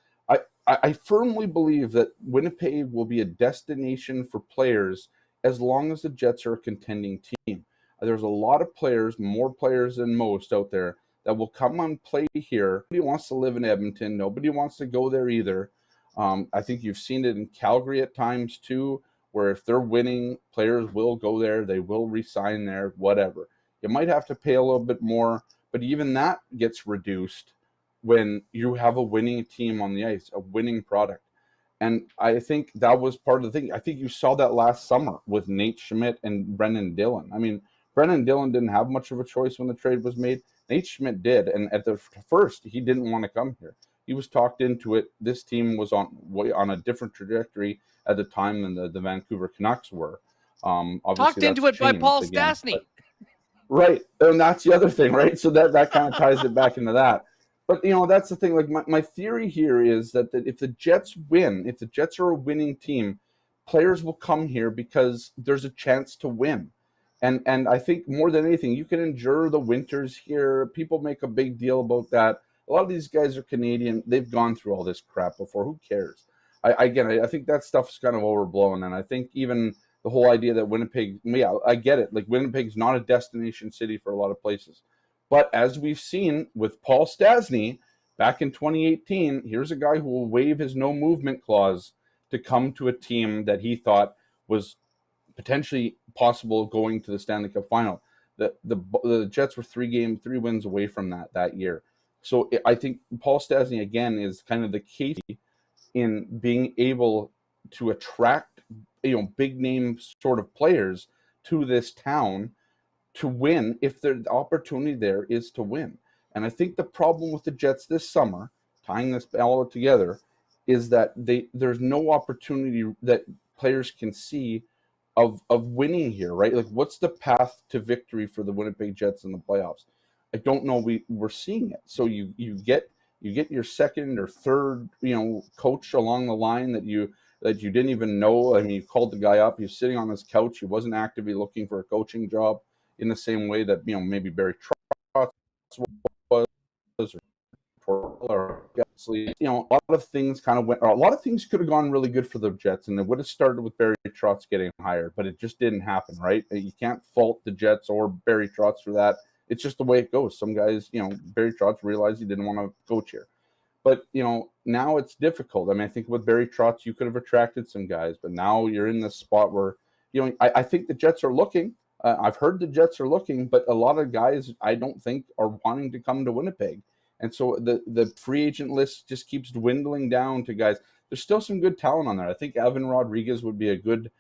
I firmly believe that Winnipeg will be a destination for players as long as the Jets are a contending team. There's a lot of players, more players than most out there, that will come and play here. Nobody wants to live in Edmonton. Nobody wants to go there either. I think you've seen it in Calgary at times too, where if they're winning, players will go there. They will re-sign there, whatever. You might have to pay a little bit more, but even that gets reduced when you have a winning team on the ice, a winning product. And I think that was part of the thing. I think you saw that last summer with Nate Schmidt and Brendan Dillon. I mean, Brendan Dillon didn't have much of a choice when the trade was made. Nate Schmidt did, and at the first, he didn't want to come here. He was talked into it. This team was on a different trajectory at the time than the Vancouver Canucks were. Talked into it by Paul Stastny. Right, and that's the other thing, right? So that kind of ties it back into that. But, that's the thing. Like, my theory here is that if the Jets win, if the Jets are a winning team, players will come here because there's a chance to win. And I think more than anything, you can endure the winters here. People make a big deal about that. A lot of these guys are Canadian. They've gone through all this crap before. Who cares? I think that stuff's kind of overblown. And I think even the whole idea that Winnipeg, yeah, I get it. Like, Winnipeg's not a destination city for a lot of places. But as we've seen with Paul Stastny back in 2018, here's a guy who will waive his no movement clause to come to a team that he thought was potentially possible going to the Stanley Cup final. The Jets were 3 wins away from that year. So I think Paul Stastny, again, is kind of the key in being able to attract, big name sort of players to this town to win if the opportunity there is to win. And I think the problem with the Jets this summer, tying this all together, is that there's no opportunity that players can see of winning here, right? Like, what's the path to victory for the Winnipeg Jets in the playoffs? I don't know. We're seeing it. So you get your second or third, coach along the line that you didn't even know. I mean, you called the guy up. He's sitting on his couch. He wasn't actively looking for a coaching job in the same way that, maybe Barry Trotz was, or a lot of things kind of went, or a lot of things could have gone really good for the Jets, and it would have started with Barry Trotz getting hired, but it just didn't happen, right? You can't fault the Jets or Barry Trotz for that. It's just the way it goes. Some guys, Barry Trotz realized he didn't want to coach here. But, now it's difficult. I mean, I think with Barry Trotz, you could have attracted some guys, but now you're in this spot where, I think the Jets are looking. I've heard the Jets are looking, but a lot of guys I don't think are wanting to come to Winnipeg. And so the free agent list just keeps dwindling down to guys. There's still some good talent on there. I think Evan Rodriguez would be a good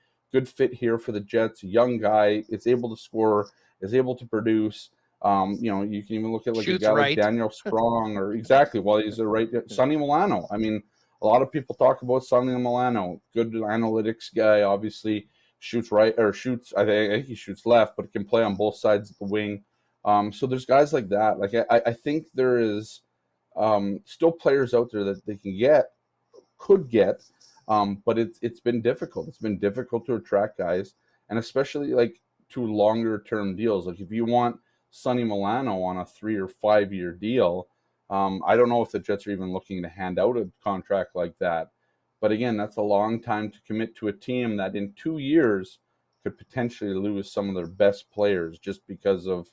fit here for the Jets. A young guy, is able to score, is able to produce. You can even look at like a guy like Daniel Sprong or exactly. Well, he's the right Sonny Milano. I mean, a lot of people talk about Sonny Milano, good analytics guy, obviously shoots right or shoots. I think he shoots left, but can play on both sides of the wing. So there's guys like that. Like I think there is still players out there that they could get, but it's been difficult. It's been difficult to attract guys, and especially like to longer term deals. Like if you want Sonny Milano on a 3 or 5 year deal, I don't know if the Jets are even looking to hand out a contract like that. But again, that's a long time to commit to a team that in 2 years could potentially lose some of their best players just because of,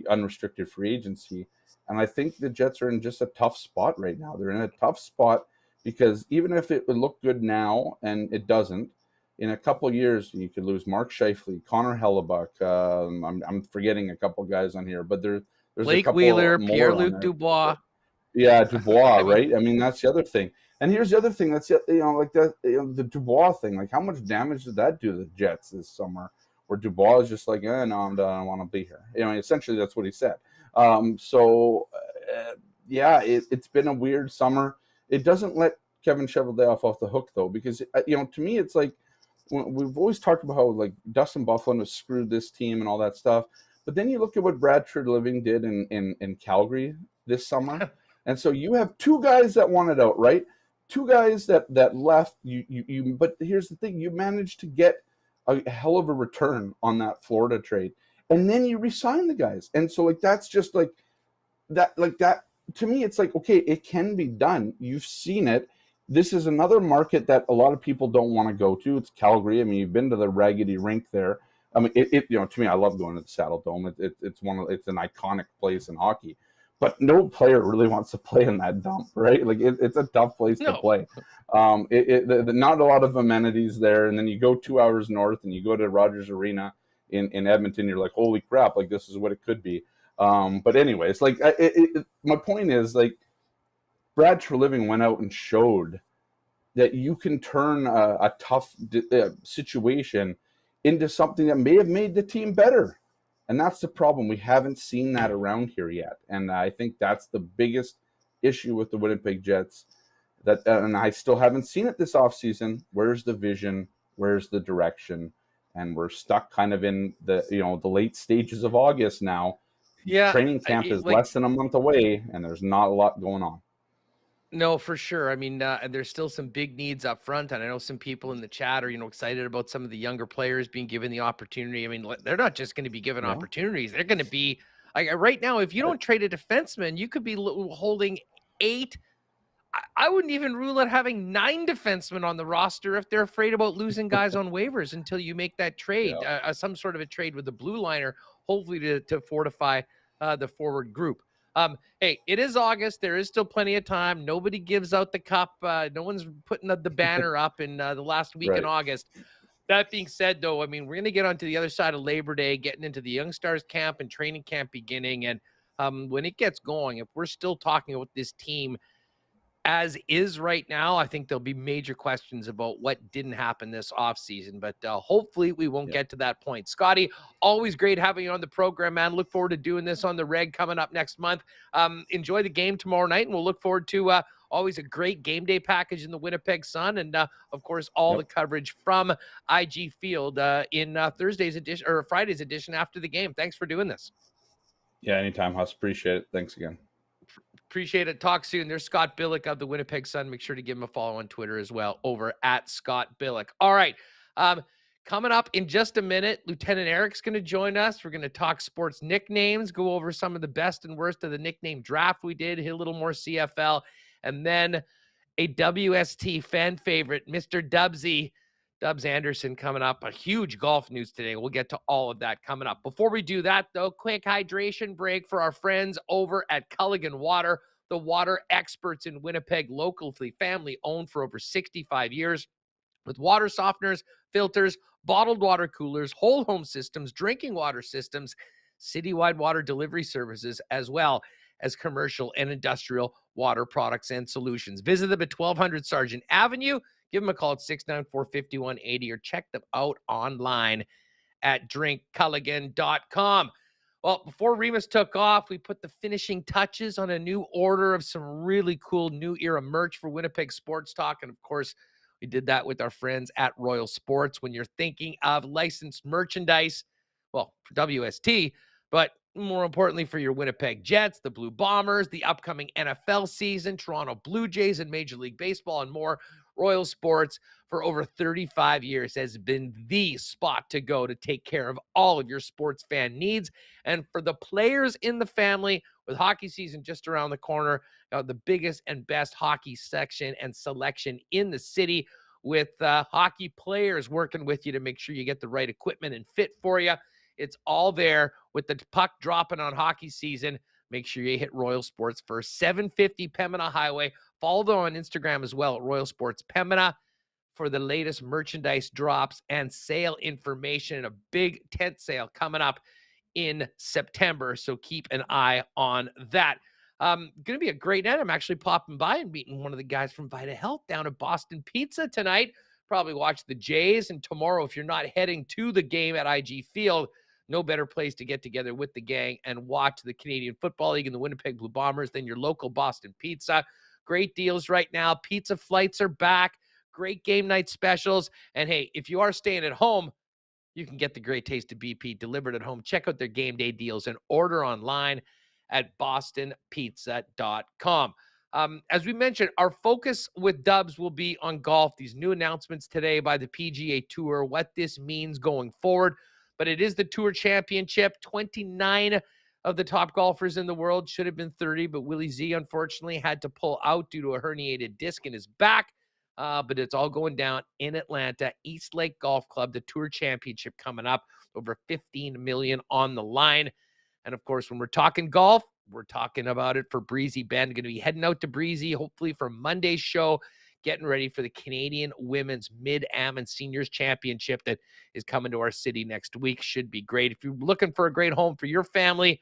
unrestricted free agency. And I think the Jets are in just a tough spot right now. They're in a tough spot because even if it would look good now, and it doesn't, in a couple of years, you could lose Mark Scheifele, Connor Hellebuck. I'm forgetting a couple of guys on here, but there's Blake a couple Wheeler, more Pierre-Luc Dubois. Yeah, Dubois, right? I mean, that's the other thing. And here's the other thing. That's the Dubois thing. Like, how much damage did that do to the Jets this summer? Where Dubois is just like, no, I'm done. I don't want to be here. Essentially that's what he said. It's been a weird summer. It doesn't let Kevin Cheveldayoff off the hook though, because to me it's like we've always talked about how like Dustin Byfuglien has screwed this team and all that stuff. But then you look at what Brad Treliving did in Calgary this summer. And so you have two guys that wanted out, right? Two guys that left. But here's the thing: you managed to get a hell of a return on that Florida trade, and then you re-sign the guys. And so that's just like that. To me, it's like, okay, it can be done. You've seen it. This is another market that a lot of people don't want to go to. It's Calgary. I mean, you've been to the Raggedy Rink there. I mean, to me, I love going to the Saddle Dome. It's an iconic place in hockey. But no player really wants to play in that dump, right? Like it's a tough place to play. Not a lot of amenities there, and then you go 2 hours north and you go to Rogers Arena in Edmonton. You're like, holy crap! Like this is what it could be. But anyways, like my point is like Brad Treliving went out and showed that you can turn a tough situation into something that may have made the team better. And that's the problem. We haven't seen that around here yet. And I think that's the biggest issue with the Winnipeg Jets. And I still haven't seen it this offseason. Where's the vision? Where's the direction? And we're stuck kind of in the late stages of August now. Yeah. Training camp is less than a month away, and there's not a lot going on. No, for sure. I mean, there's still some big needs up front, and I know some people in the chat are, excited about some of the younger players being given the opportunity. I mean, they're not just going to be given opportunities; they're going to be right now. If you don't trade a defenseman, you could be holding 8. I wouldn't even rule out having 9 defensemen on the roster if they're afraid about losing guys on waivers until you make that trade, some sort of a trade with the blue liner, hopefully to fortify the forward group. Hey, it is August. There is still plenty of time. Nobody gives out the cup. No one's putting the banner up in the last week in August. That being said, though, I mean, we're going to get onto the other side of Labor Day, getting into the Young Stars camp and training camp beginning. And when it gets going, if we're still talking about this team as is right now, I think there'll be major questions about what didn't happen this offseason. But hopefully we won't get to that point. Scotty, always great having you on the program, man. Look forward to doing this on the reg coming up next month. Enjoy the game tomorrow night, and we'll look forward to always a great game day package in the Winnipeg Sun. And, of course, all the coverage from IG Field in Thursday's edition or Friday's edition after the game. Thanks for doing this. Yeah, anytime, Huss. Appreciate it. Thanks again. Appreciate it. Talk soon. There's Scott Billeck of the Winnipeg Sun. Make sure to give him a follow on Twitter as well, over at Scott Billeck. All right. Coming up in just a minute, Lieutenant Eric's going to join us. We're going to talk sports nicknames, go over some of the best and worst of the nickname draft we did, hit a little more CFL, and then a WST fan favorite, Mr. Dubs Anderson, coming up. A huge golf news today. We'll get to all of that coming up. Before we do that, though, quick hydration break for our friends over at Culligan Water, the water experts in Winnipeg, locally family-owned for over 65 years. With water softeners, filters, bottled water coolers, whole home systems, drinking water systems, citywide water delivery services, as well as commercial and industrial water products and solutions. Visit them at 1200 Sargent Avenue. Give them a call at 694-5180 or check them out online at drinkculligan.com. Well, before Remus took off, we put the finishing touches on a new order of some really cool new era merch for Winnipeg Sports Talk. And of course, We did that with our friends at Royal Sports. When you're thinking of licensed merchandise, well, for WST, but more importantly for your Winnipeg Jets, the Blue Bombers, the upcoming NFL season, Toronto Blue Jays, and Major League Baseball and more, Royal Sports for over 35 years has been the spot to go to take care of all of your sports fan needs. And for the players in the family, with hockey season just around the corner, the biggest and best hockey section and selection in the city, with hockey players working with you to make sure you get the right equipment and fit for you. It's all there with the puck dropping on hockey season. Make sure you hit Royal Sports first. 750 Pembina Highway. Follow them on Instagram as well at Royal Sports Pembina for the latest merchandise drops and sale information. A big tent sale coming up in September, so keep an eye on that. Going to be a great night. I'm actually popping by and meeting one of the guys from Vita Health down at Boston Pizza tonight. Probably watch the Jays, and tomorrow, if you're not heading to the game at IG Field, no better place to get together with the gang and watch the Canadian Football League and the Winnipeg Blue Bombers than your local Boston Pizza. Great deals right now. Pizza flights are back. Great game night specials. And hey, if you are staying at home, you can get the great taste of BP delivered at home. Check out their game day deals and order online at bostonpizza.com. As we mentioned, our focus with Dubs will be on golf. These new announcements today by the PGA Tour, what this means going forward. But it is the Tour Championship. 29 of the top golfers in the world, should have been 30, but Willie Z unfortunately had to pull out due to a herniated disc in his back. But it's all going down in Atlanta. East Lake Golf Club, the Tour Championship coming up. Over $15 million on the line. And of course, when we're talking golf, we're talking about it for Breezy Bend. Going to be heading out to Breezy, hopefully for Monday's show, getting ready for the Canadian Women's Mid-Am and Seniors Championship that is coming to our city next week. Should be great. If you're looking for a great home for your family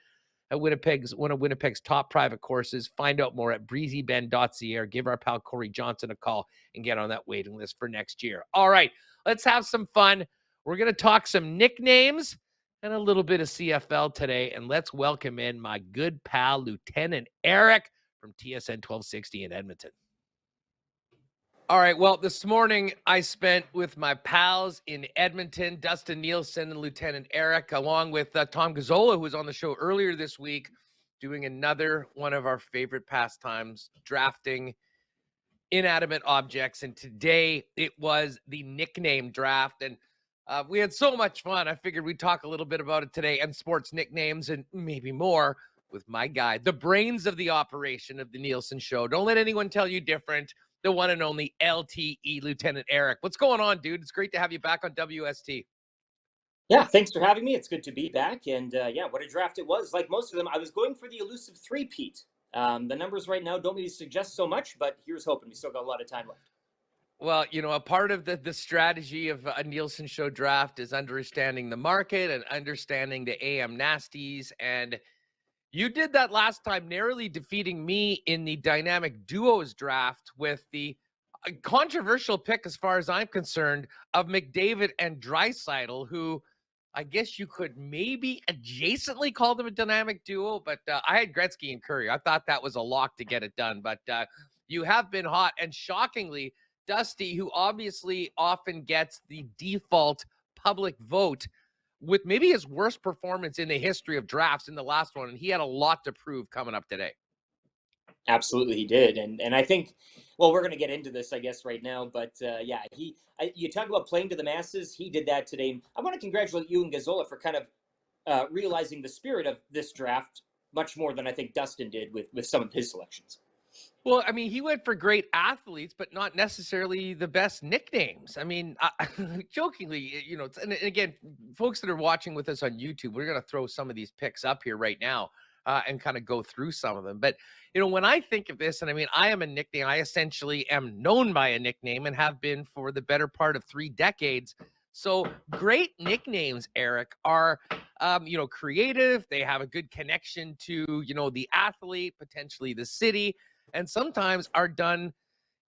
at one of Winnipeg's top private courses, find out more at breezybend.ca or give our pal Corey Johnson a call and get on that waiting list for next year. All right, let's have some fun. We're going to talk some nicknames and a little bit of CFL today, and let's welcome in my good pal, Lieutenant Eric from TSN 1260 in Edmonton. All right, well, this morning I spent with my pals in Edmonton, Dustin Nielsen and Lieutenant Eric, along with Tom Gazzola, who was on the show earlier this week, doing another one of our favorite pastimes, drafting inanimate objects. And today it was the nickname draft, and we had so much fun. I figured we'd talk a little bit about it today, and sports nicknames and maybe more with my guy, the brains of the operation of the Nielsen Show. Don't let anyone tell you different. The one and only LTE, Lieutenant Eric. What's going on, dude? It's great to have you back on WST. Yeah, thanks for having me. It's good to be back. And yeah, what a draft it was. Like most of them, I was going for the elusive three-peat. The numbers right now don't maybe suggest so much, but here's hoping. We still got a lot of time left. Well, you know, a part of the strategy of a Nielsen Show draft is understanding the market and understanding the AM nasties. And you did that last time, narrowly defeating me in the dynamic duos draft with the controversial pick, as far as I'm concerned, of McDavid and Draisaitl, who I guess you could maybe adjacently call them a dynamic duo, but I had Gretzky and Curry. I thought that was a lock to get it done, but you have been hot. And shockingly, Dusty, who obviously often gets the default public vote, with maybe his worst performance in the history of drafts in the last one, and he had a lot to prove coming up today. Absolutely, he did, and I think, well, we're going to get into this, I guess, right now. But yeah, you talk about playing to the masses. He did that today. I want to congratulate you and Gazzola for kind of realizing the spirit of this draft much more than I think Dustin did with some of his selections. Well, I mean, he went for great athletes, but not necessarily the best nicknames. I mean, jokingly, you know, and again, folks that are watching with us on YouTube, we're going to throw some of these picks up here right now and kind of go through some of them. But, you know, when I think of this, and I mean, I am a nickname, I essentially am known by a nickname and have been for the better part of 3 decades. So great nicknames, Eric, are, you know, creative. They have a good connection to, you know, the athlete, potentially the city, and sometimes are done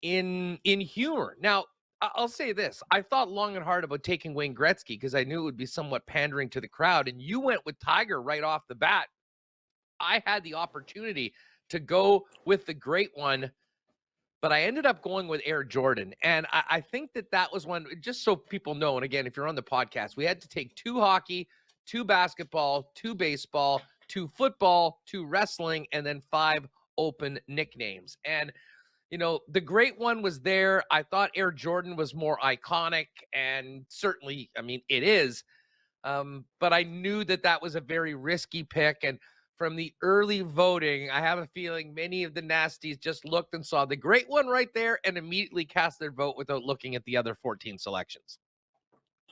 in humor. Now, I'll say this. I thought long and hard about taking Wayne Gretzky because I knew it would be somewhat pandering to the crowd, and you went with Tiger right off the bat. I had the opportunity to go with the great one, but I ended up going with Air Jordan. And I think that was one, just so people know. And again, if you're on the podcast, we had to take 2 hockey, 2 basketball, 2 baseball, 2 football, 2 wrestling, and then 5 open nicknames. And, the great one was there. I thought Air Jordan was more iconic, and certainly, I mean, it is. But I knew that was a very risky pick. And from the early voting, I have a feeling many of the nasties just looked and saw the great one right there and immediately cast their vote without looking at the other 14 selections.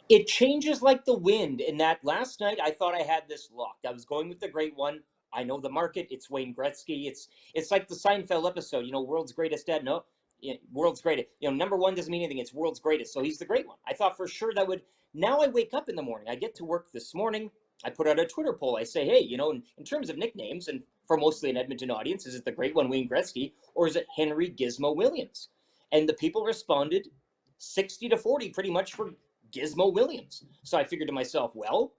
It changes like the wind. In that last night, I thought I had this locked. I was going with the great one. I know the market. It's Wayne Gretzky. It's like the Seinfeld episode, world's greatest dad. No, world's greatest. Number one doesn't mean anything. It's world's greatest. So he's the great one. I thought for sure that would. Now I wake up in the morning. I get to work this morning. I put out a Twitter poll. I say, hey, in terms of nicknames, and for mostly an Edmonton audience, is it the great one, Wayne Gretzky, or is it Henry Gizmo Williams? And the people responded 60-40 pretty much for Gizmo Williams. So I figured to myself, well,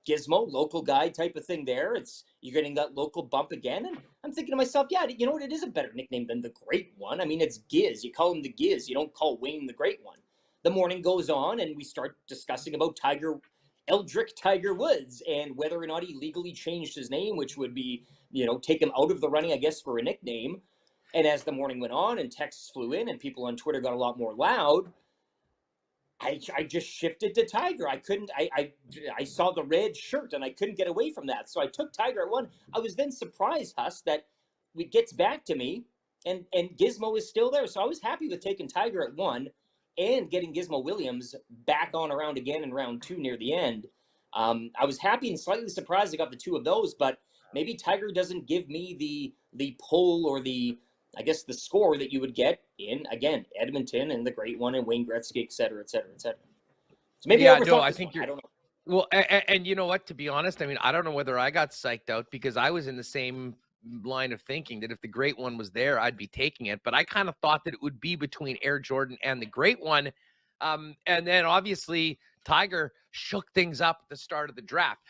Gizmo, local guy type of thing there. You're getting that local bump again. And I'm thinking to myself, yeah, you know what? It is a better nickname than the great one. I mean, it's Giz. You call him the Giz. You don't call Wayne the great one. The morning goes on and we start discussing about Eldrick Tiger Woods and whether or not he legally changed his name, which would be, take him out of the running, I guess, for a nickname. And as the morning went on and texts flew in and people on Twitter got a lot more loud, I just shifted to Tiger. I saw the red shirt and I couldn't get away from that. So I took Tiger at 1. I was then surprised, Huss, that it gets back to me and Gizmo is still there. So I was happy with taking Tiger at 1 and getting Gizmo Williams back on around again in round 2 near the end. I was happy and slightly surprised I got the 2 of those, but maybe Tiger doesn't give me the pull or the score that you would get in, again, Edmonton and the great one and Wayne Gretzky, et cetera, et cetera, et cetera. So maybe I think I don't know. Well, and you know what, to be honest, I mean, I don't know whether I got psyched out because I was in the same line of thinking that if the great one was there, I'd be taking it. But I kind of thought that it would be between Air Jordan and the great one. And then obviously Tiger shook things up at the start of the draft.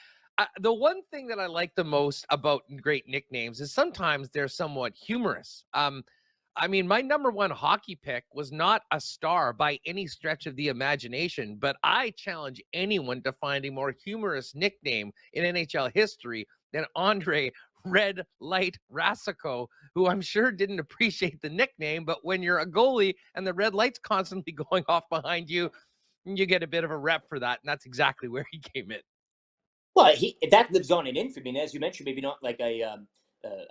The one thing that I like the most about great nicknames is sometimes they're somewhat humorous. I mean, my number 1 hockey pick was not a star by any stretch of the imagination, but I challenge anyone to find a more humorous nickname in NHL history than Andre Red Light Raccoon, who I'm sure didn't appreciate the nickname, but when you're a goalie and the red light's constantly going off behind you, you get a bit of a rep for that, and that's exactly where he came in. Well, that lives on in infamy, and as you mentioned, maybe not like a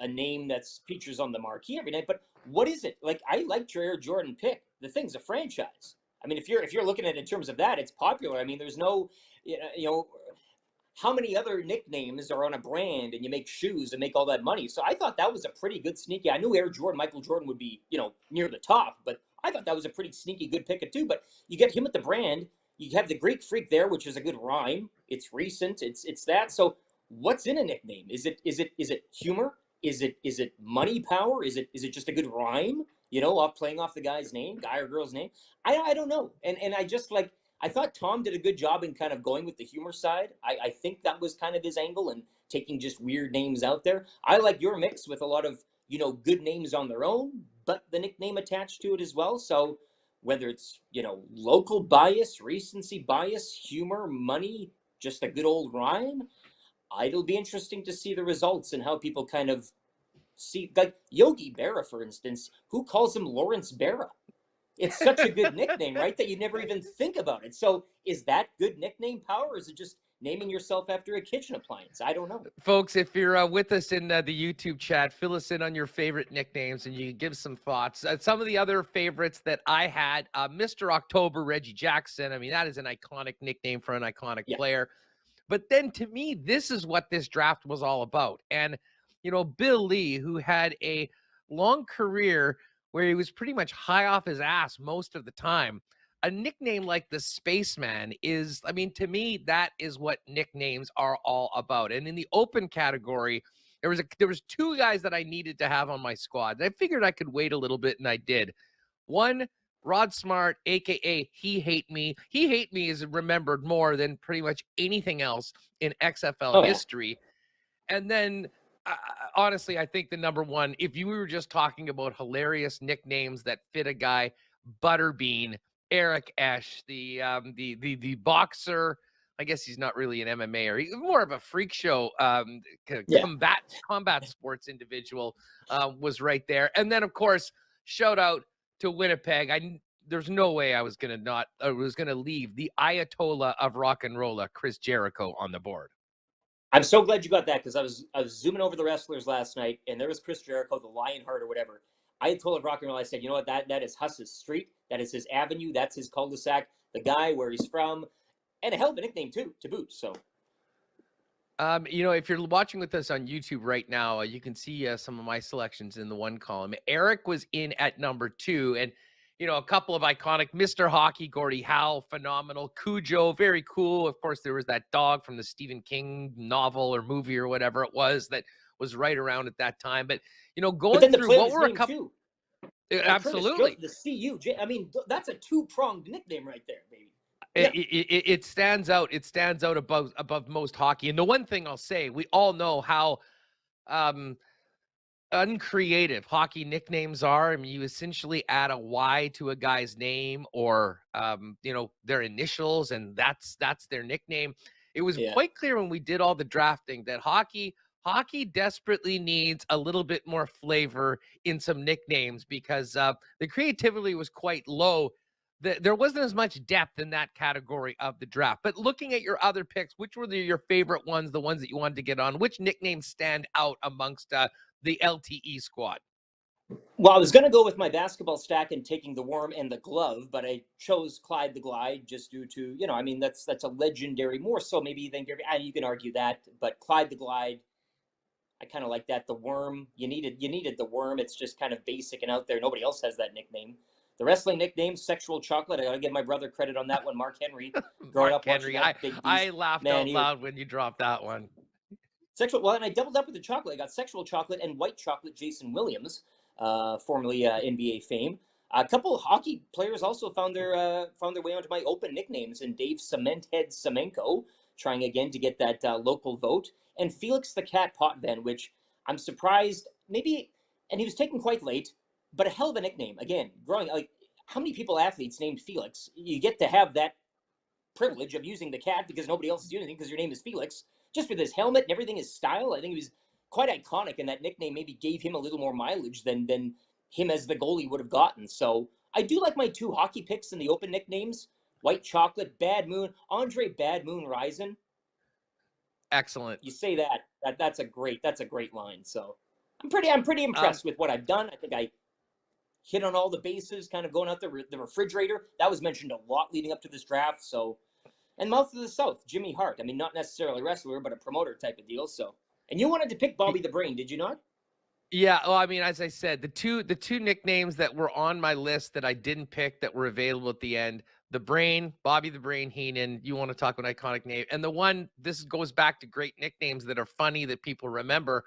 name that's features on the marquee every night, but what is it? Like, I liked your Air Jordan pick. The thing's a franchise. I mean, if you're looking at it in terms of that, it's popular. I mean, there's no, how many other nicknames are on a brand and you make shoes and make all that money? So I thought that was a pretty good sneaky. I knew Air Jordan, Michael Jordan would be, near the top, but I thought that was a pretty sneaky good pick at 2. But you get him at the brand. You have the Greek Freak there, which is a good rhyme. It's recent. It's that. So what's in a nickname? Is it humor? Is it money power? Is it just a good rhyme? Off playing off the guy's name, guy or girl's name. I don't know. And I just I thought Tom did a good job in kind of going with the humor side. I think that was kind of his angle and taking just weird names out there. I like your mix with a lot of good names on their own, but the nickname attached to it as well. So whether it's, local bias, recency bias, humor, money, just a good old rhyme, it'll be interesting to see the results and how people kind of see, like Yogi Berra, for instance. Who calls him Lawrence Berra? It's such a good nickname, right, that you never even think about it. So is that good nickname power, or is it just naming yourself after a kitchen appliance? I don't know. Folks, if you're with us in the YouTube chat, fill us in on your favorite nicknames and you can give some thoughts. Some of the other favorites that I had, Mr. October, Reggie Jackson. I mean, that is an iconic nickname for an iconic player. But then to me, this is what this draft was all about. And, Bill Lee, who had a long career where he was pretty much high off his ass most of the time, a nickname like the Spaceman is, I mean, to me, that is what nicknames are all about. And in the open category, there was 2 guys that I needed to have on my squad. And I figured I could wait a little bit, and I did. One, Rod Smart, a.k.a. He Hate Me. He Hate Me is remembered more than pretty much anything else in XFL history. And then honestly, I think the number one, if you were just talking about hilarious nicknames that fit a guy, Butterbean, Eric Esch, the boxer. I guess he's not really an MMA, or he's more of a freak show combat sports individual, was right there. And then, of course, shout out to Winnipeg. There's no way I was gonna leave the Ayatollah of rock and roll, Chris Jericho, on the board. I'm so glad you got that, because I was zooming over the wrestlers last night, and there was Chris Jericho, the Lionheart or whatever. Ayatollah of rock and roll. I said, you know what? That is Huss's street. That is his avenue. That's his cul-de-sac. The guy, where he's from, and a hell of a nickname too, to boot. So. If you're watching with us on YouTube right now, you can see some of my selections in the one column. Eric was in at number 2, and a couple of iconic: Mr. Hockey, Gordie Howe, phenomenal; Cujo, very cool. Of course, there was that dog from the Stephen King novel or movie or whatever it was that was right around at that time. But going through what were a couple, absolutely, the CU. I mean, that's a 2-pronged nickname right there, baby. It stands out. It stands out above most hockey. And the one thing I'll say, we all know how uncreative hockey nicknames are. I mean, you essentially add a Y to a guy's name, or their initials, and that's their nickname. It was quite clear when we did all the drafting that hockey desperately needs a little bit more flavor in some nicknames, because the creativity was quite low. There wasn't as much depth in that category of the draft. But looking at your other picks, which were your favorite ones, the ones that you wanted to get on? Which nicknames stand out amongst the LTE squad? Well, I was going to go with my basketball stack and taking the Worm and the Glove, but I chose Clyde the Glide just due to, that's a legendary, more so maybe than you can argue that, but Clyde the Glide, I kind of like that. The Worm, you needed the Worm. It's just kind of basic and out there. Nobody else has that nickname. The wrestling nickname, Sexual Chocolate. I got to give my brother credit on that one. Mark Henry. Growing up watching that Big Beast. I laughed out loud when you dropped that one. Well, and I doubled up with the chocolate. I got Sexual Chocolate and White Chocolate, Jason Williams, formerly NBA fame. A couple of hockey players also found their way onto my open nicknames, and Dave Cementhead Semenko, trying again to get that local vote, and Felix the Cat Potvin, which I'm surprised maybe, and he was taken quite late, but a hell of a nickname. Again, growing, how many athletes named Felix? You get to have that privilege of using the cat because nobody else is doing anything because your name is Felix. Just with his helmet and everything, his style, I think he was quite iconic, and that nickname maybe gave him a little more mileage than him as the goalie would have gotten. So I do like my 2 hockey picks in the open nicknames: White Chocolate, Bad Moon, Andre Bad Moon Risen. Excellent. You say that's a great line. So I'm pretty impressed with what I've done. I think I hit on all the bases, kind of going out the refrigerator. That was mentioned a lot leading up to this draft. So, and Mouth of the South, Jimmy Hart. I mean, not necessarily a wrestler, but a promoter type of deal. So, and you wanted to pick Bobby the Brain, did you not? Yeah. Well, I mean, as I said, the two nicknames that were on my list that I didn't pick that were available at the end: the Brain, Bobby the Brain Heenan. You want to talk about iconic name, and the one, this goes back to great nicknames that are funny that people remember: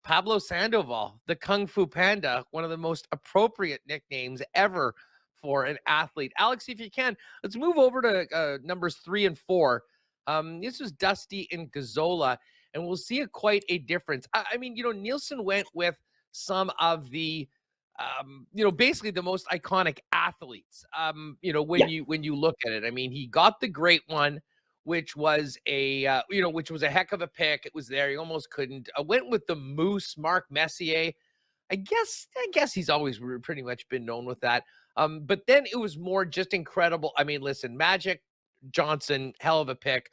Pablo Sandoval, the Kung Fu Panda, one of the most appropriate nicknames ever for an athlete. Alex, if you can, let's move over to numbers 3 and 4. This was Dusty and Gazzola, and we'll see quite a difference. I mean, Nielsen went with some of the, basically the most iconic athletes. When you look at it, I mean, he got the great one, which was a heck of a pick. It was there. He almost couldn't. I went with the Moose, Mark Messier. I guess he's always pretty much been known with that. But then it was more just incredible. I mean, listen, Magic Johnson, hell of a pick.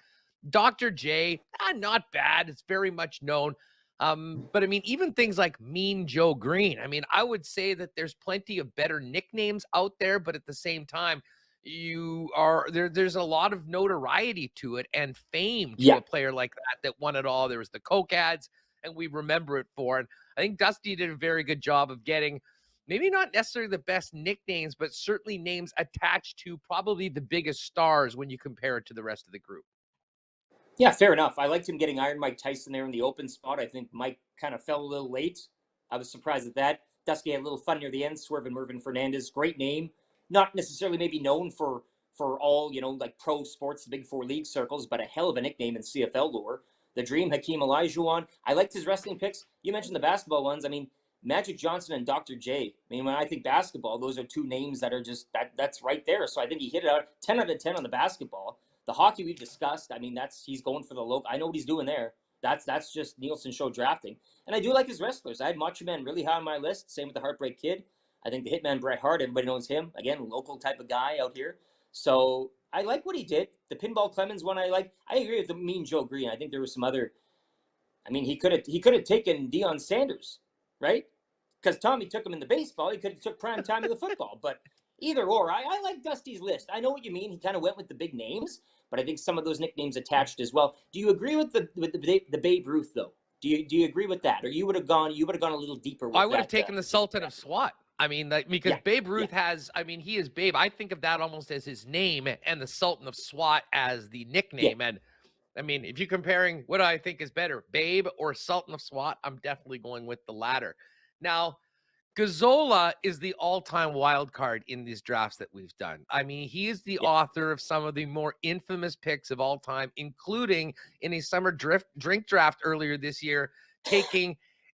Dr. J, not bad. It's very much known. But I mean, even things like Mean Joe Green. I mean, I would say that there's plenty of better nicknames out there, but at the same time, there's a lot of notoriety to it and fame to a player like that won it all. There was the Coke ads, and we remember it for. And I think Dusty did a very good job of getting maybe not necessarily the best nicknames, but certainly names attached to probably the biggest stars when you compare it to the rest of the group. Yeah, fair enough. I liked him getting Iron Mike Tyson there in the open spot. I think Mike kind of fell a little late. I was surprised at that. Dusty had a little fun near the end. Swerve and Mervyn Fernandez, great name. Not necessarily maybe known for all, like pro sports, the Big Four league circles, but a hell of a nickname in CFL lore. the Dream, Hakeem Olajuwon. I liked his wrestling picks. You mentioned the basketball ones. I mean, Magic Johnson and Dr. J. I mean, when I think basketball, those are two names that are just that's right there. So I think he hit it out 10 out of 10 on the basketball. The hockey we've discussed. I mean, he's going for the local. I know what he's doing there. That's just Nielsen show drafting. And I do like his wrestlers. I had Macho Man really high on my list. Same with the Heartbreak Kid. I think the Hitman Bret Hart, everybody knows him. Again, local type of guy out here. So I like what he did. The Pinball Clemens one I like. I agree with the Mean Joe Green. I think there was some other. I mean, he could have taken Deion Sanders, right? Because Tommy took him in the baseball. He could have took prime time in the football. But either or, I like Dusty's list. I know what you mean. He kind of went with the big names, but I think some of those nicknames attached as well. Do you agree with the Babe Ruth though? Do you agree with that, or you would have gone a little deeper? With I would have taken the Sultan of SWAT. I mean, because Babe Ruth has, I mean, he is Babe. I think of that almost as his name, and the Sultan of SWAT as the nickname. And I mean, if you're comparing what I think is better, Babe or Sultan of SWAT, I'm definitely going with the latter. Now, Gazzola is the all-time wild card in these drafts that we've done. I mean, he is the author of some of the more infamous picks of all time, including in a summer drink draft earlier this year, taking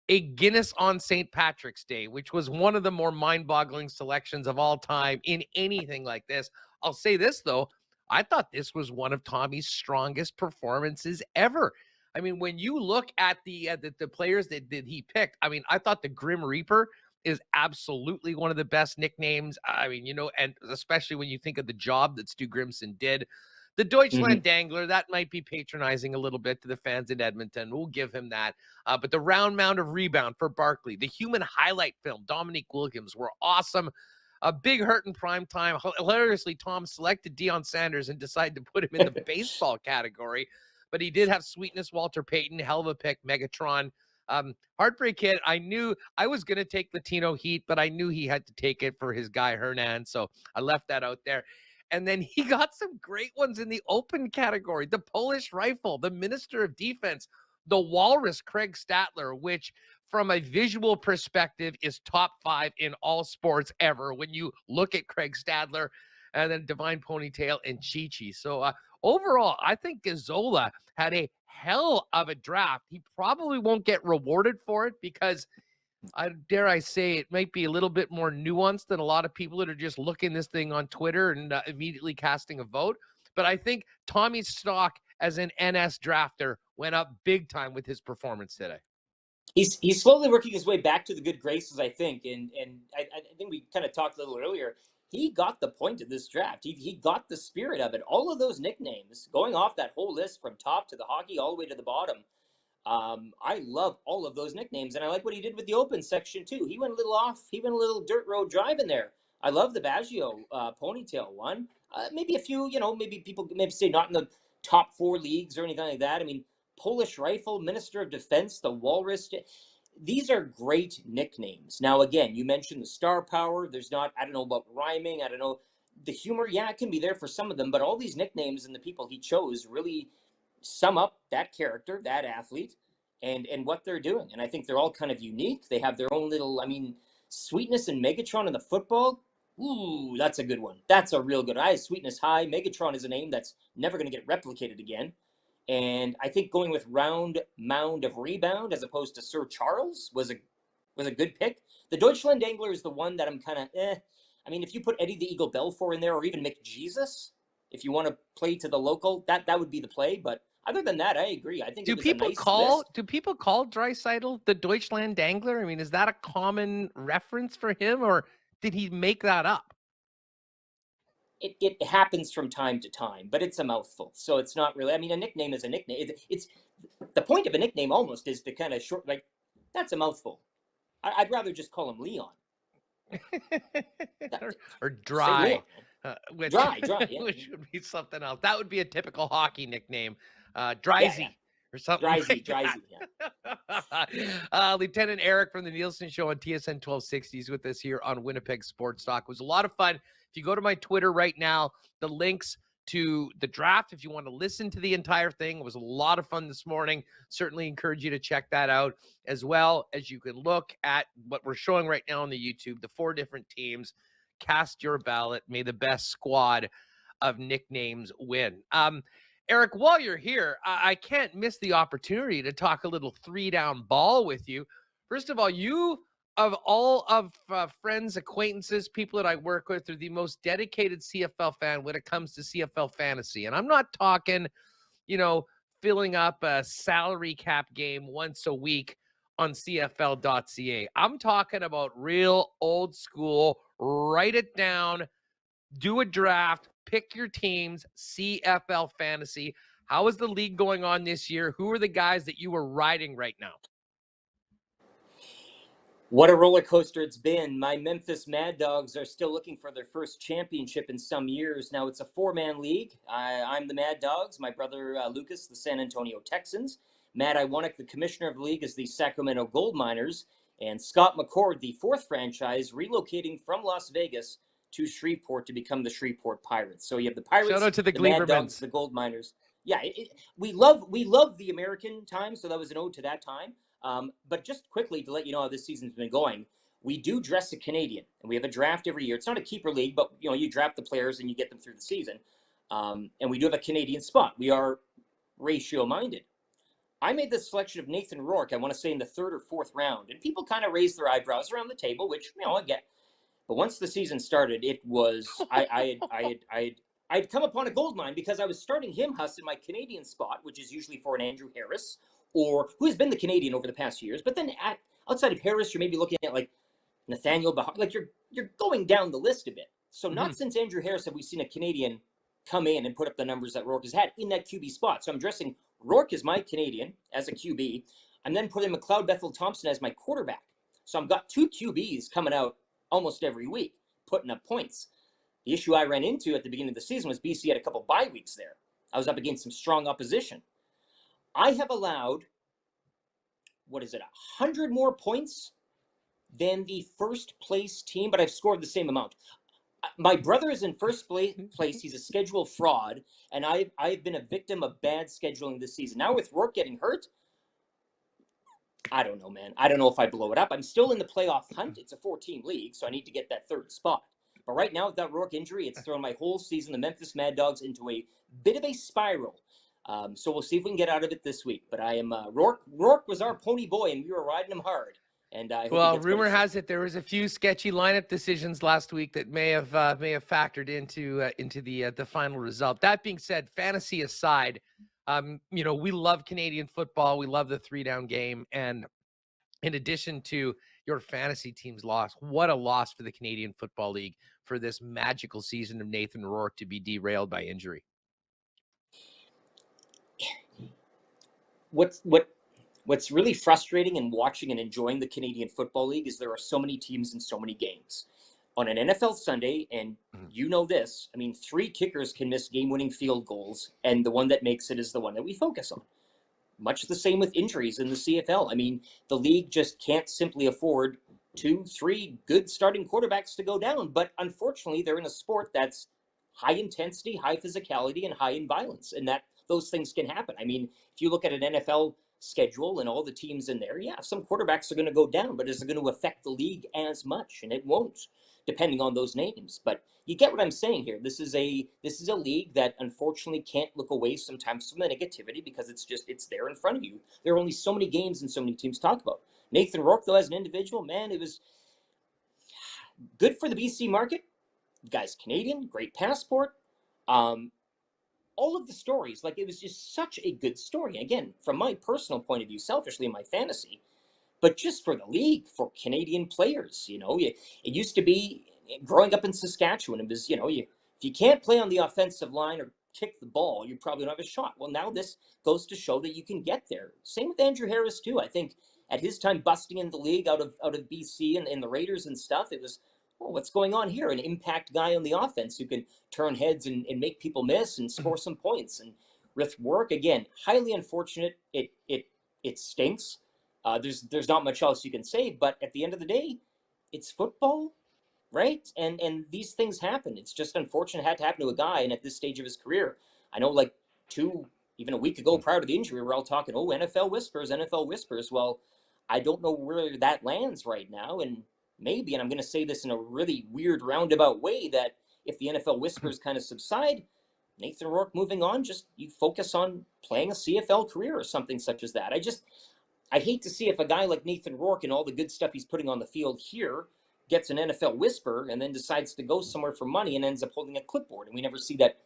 a Guinness on St. Patrick's Day, which was one of the more mind-boggling selections of all time in anything like this. I'll say this, though. I thought this was one of Tommy's strongest performances ever. I mean, when you look at the players that he picked, I mean, I thought the Grim Reaper is absolutely one of the best nicknames. I mean, you know, and especially when you think of the job that Stu Grimson did. The Deutschland Dangler, that might be patronizing a little bit to the fans in Edmonton. We'll give him that. But the round mound of rebound for Barkley, the human highlight film, Dominique Wilkins, were awesome. A big hurt in prime time. Hilariously, Tom selected Deion Sanders and decided to put him in the baseball category. But he did have sweetness, Walter Payton, hell of a pick, Megatron. Heartbreak Kid, I knew I was going to take Latino Heat, but I knew he had to take it for his guy Hernan. So I left that out there. And then he got some great ones in the open category. The Polish Rifle, the Minister of Defense, the Walrus Craig Statler, which from a visual perspective is top 5 in all sports ever when you look at Craig Stadler, and then Divine Ponytail and Chi-Chi. So overall, I think Gazzola had a hell of a draft. He probably won't get rewarded for it because dare I say it might be a little bit more nuanced than a lot of people that are just looking this thing on Twitter and immediately casting a vote. But I think Tommy's stock as an NS drafter went up big time with his performance today. He's slowly working his way back to the good graces, I think. And I think we kind of talked a little earlier. He got the point of this draft. He got the spirit of it. All of those nicknames, going off that whole list from top to the hockey all the way to the bottom. I love all of those nicknames, and I like what he did with the open section too. He went a little off. He went a little dirt road driving there. I love the Baggio ponytail one. Maybe a few, you know, maybe people maybe say not in the top 4 leagues or anything like that. I mean, Polish Rifle, Minister of Defense, the Walrus. These are great nicknames. Now, again, you mentioned the star power. There's not, I don't know about rhyming. I don't know. The humor, yeah, it can be there for some of them, but all these nicknames and the people he chose really sum up that character, that athlete, and what they're doing. And I think they're all kind of unique. They have their own little, I mean, Sweetness and Megatron in the football. Ooh, that's a good one. That's a real good one. I have Sweetness high. Megatron is a name that's never going to get replicated again. And I think going with round mound of rebound as opposed to Sir Charles was a good pick. The Deutschland Dangler is the one that I'm kind of I mean, if you put Eddie the Eagle Belfour in there, or even McJesus, if you want to play to the local, that would be the play. But other than that, I agree. I think do people call Draisaitl the Deutschland Dangler? I mean, is that a common reference for him, or did he make that up? It happens from time to time, but it's a mouthful. So it's not really, I mean, a nickname is a nickname. It's the point of a nickname almost is to kind of short, like, that's a mouthful. I'd rather just call him Leon. or Dry. Which, Dry, yeah. Which would be something else. That would be a typical hockey nickname. Dryzy. Or something. Dryzy, yeah. Lieutenant Eric from the Nielsen Show on TSN 1260 is with us here on Winnipeg Sports Talk. It was a lot of fun. If you go to my Twitter right now, the links to the draft, if you want to listen to the entire thing, it was a lot of fun this morning. Certainly encourage you to check that out, as well as you can look at what we're showing right now on the YouTube, the 4 different teams. Cast your ballot. May the best squad of nicknames win. Eric, while you're here, I can't miss the opportunity to talk a little 3-down ball with you. First of all, you, of all of friends, acquaintances, people that I work with, are the most dedicated CFL fan when it comes to CFL fantasy. And I'm not talking, filling up a salary cap game once a week on CFL.ca. I'm talking about real old school, write it down, do a draft, pick your teams, CFL fantasy. How is the league going on this year? Who are the guys that you are riding right now? What a roller coaster it's been. My Memphis Mad Dogs are still looking for their first championship in some years. Now, it's a 4-man league. I'm the Mad Dogs. My brother Lucas, the San Antonio Texans. Matt Iwanek, the commissioner of the league, is the Sacramento Gold Miners. And Scott McCord, the 4th franchise, relocating from Las Vegas to Shreveport to become the Shreveport Pirates. So you have the Pirates, shout out to the Mad Dogs, the Gold Miners. Yeah, we love the American time, so that was an ode to that time. But just quickly to let you know how this season's been going, we do dress a Canadian, and we have a draft every year. It's not a keeper league, but you draft the players and you get them through the season. And we do have a Canadian spot. We are ratio-minded. I made the selection of Nathan Rourke, I want to say in the 3rd or 4th round, and people kind of raised their eyebrows around the table, which I get. But once the season started, it was I'd come upon a gold mine because I was starting him, Huss, in my Canadian spot, which is usually for an Andrew Harris, or who has been the Canadian over the past years. But then outside of Harris, you're maybe looking at like Nathaniel Balharry. Like you're going down the list a bit. So not since Andrew Harris have we seen a Canadian come in and put up the numbers that Rourke has had in that QB spot. So I'm dressing Rourke as my Canadian as a QB, and then putting McLeod Bethel Thompson as my quarterback. So I've got 2 QBs coming out almost every week, putting up points. The issue I ran into at the beginning of the season was BC had a couple bye weeks there. I was up against some strong opposition. I have allowed, 100 more points than the first place team, but I've scored the same amount. My brother is in first place. He's a schedule fraud, and I've been a victim of bad scheduling this season. Now with Rourke getting hurt, I don't know, man. I don't know if I blow it up. I'm still in the playoff hunt. It's a 4-team league, so I need to get that 3rd spot. But right now, with that Rourke injury, it's thrown my whole season, the Memphis Mad Dogs, into a bit of a spiral. So we'll see if we can get out of it this week. But I am Rourke. Rourke was our pony boy, and we were riding him hard. And rumor has it there was a few sketchy lineup decisions last week that may have factored into the final result. That being said, fantasy aside, we love Canadian football. We love the 3-down game, and in addition to your fantasy team's loss, what a loss for the Canadian Football League for this magical season of Nathan Rourke to be derailed by injury. What's really frustrating in watching and enjoying the Canadian Football League is there are so many teams and so many games. On an NFL Sunday, and you know this, 3 kickers can miss game-winning field goals, and the one that makes it is the one that we focus on. Much the same with injuries in the CFL. The league just can't simply afford 2-3 good starting quarterbacks to go down. But unfortunately, they're in a sport that's high intensity, high physicality, and high in violence, and that those things can happen. If you look at an NFL schedule and all the teams in there, some quarterbacks are going to go down, but is it going to affect the league as much? And it won't, depending on those names. But you get what I'm saying here. This is a league that unfortunately can't look away sometimes from the negativity because it's there in front of you. There are only so many games and so many teams to talk about. Nathan Rourke, though, as an individual, man, it was good for the BC market. The guy's Canadian, great passport. All of the stories, it was just such a good story. Again, from my personal point of view, selfishly in my fantasy, but just for the league, for Canadian players, it used to be growing up in Saskatchewan. It was, if you can't play on the offensive line or kick the ball, you probably don't have a shot. Well, now this goes to show that you can get there. Same with Andrew Harris too. I think at his time busting in the league out of BC and the Raiders and stuff, it was, what's going on here? An impact guy on the offense who can turn heads and make people miss and score some points. And with Rourke, again, highly unfortunate. It stinks. There's not much else you can say, but at the end of the day, it's football, right? And these things happen. It's just unfortunate it had to happen to a guy, and at this stage of his career. I know even a week ago prior to the injury, we're all talking, NFL whispers. Well, I don't know where that lands right now, and maybe, and I'm going to say this in a really weird roundabout way, that if the NFL whispers kind of subside, Nathan Rourke moving on, just you focus on playing a CFL career or something such as that. I hate to see if a guy like Nathan Rourke and all the good stuff he's putting on the field here gets an NFL whisper and then decides to go somewhere for money and ends up holding a clipboard. And we never see that,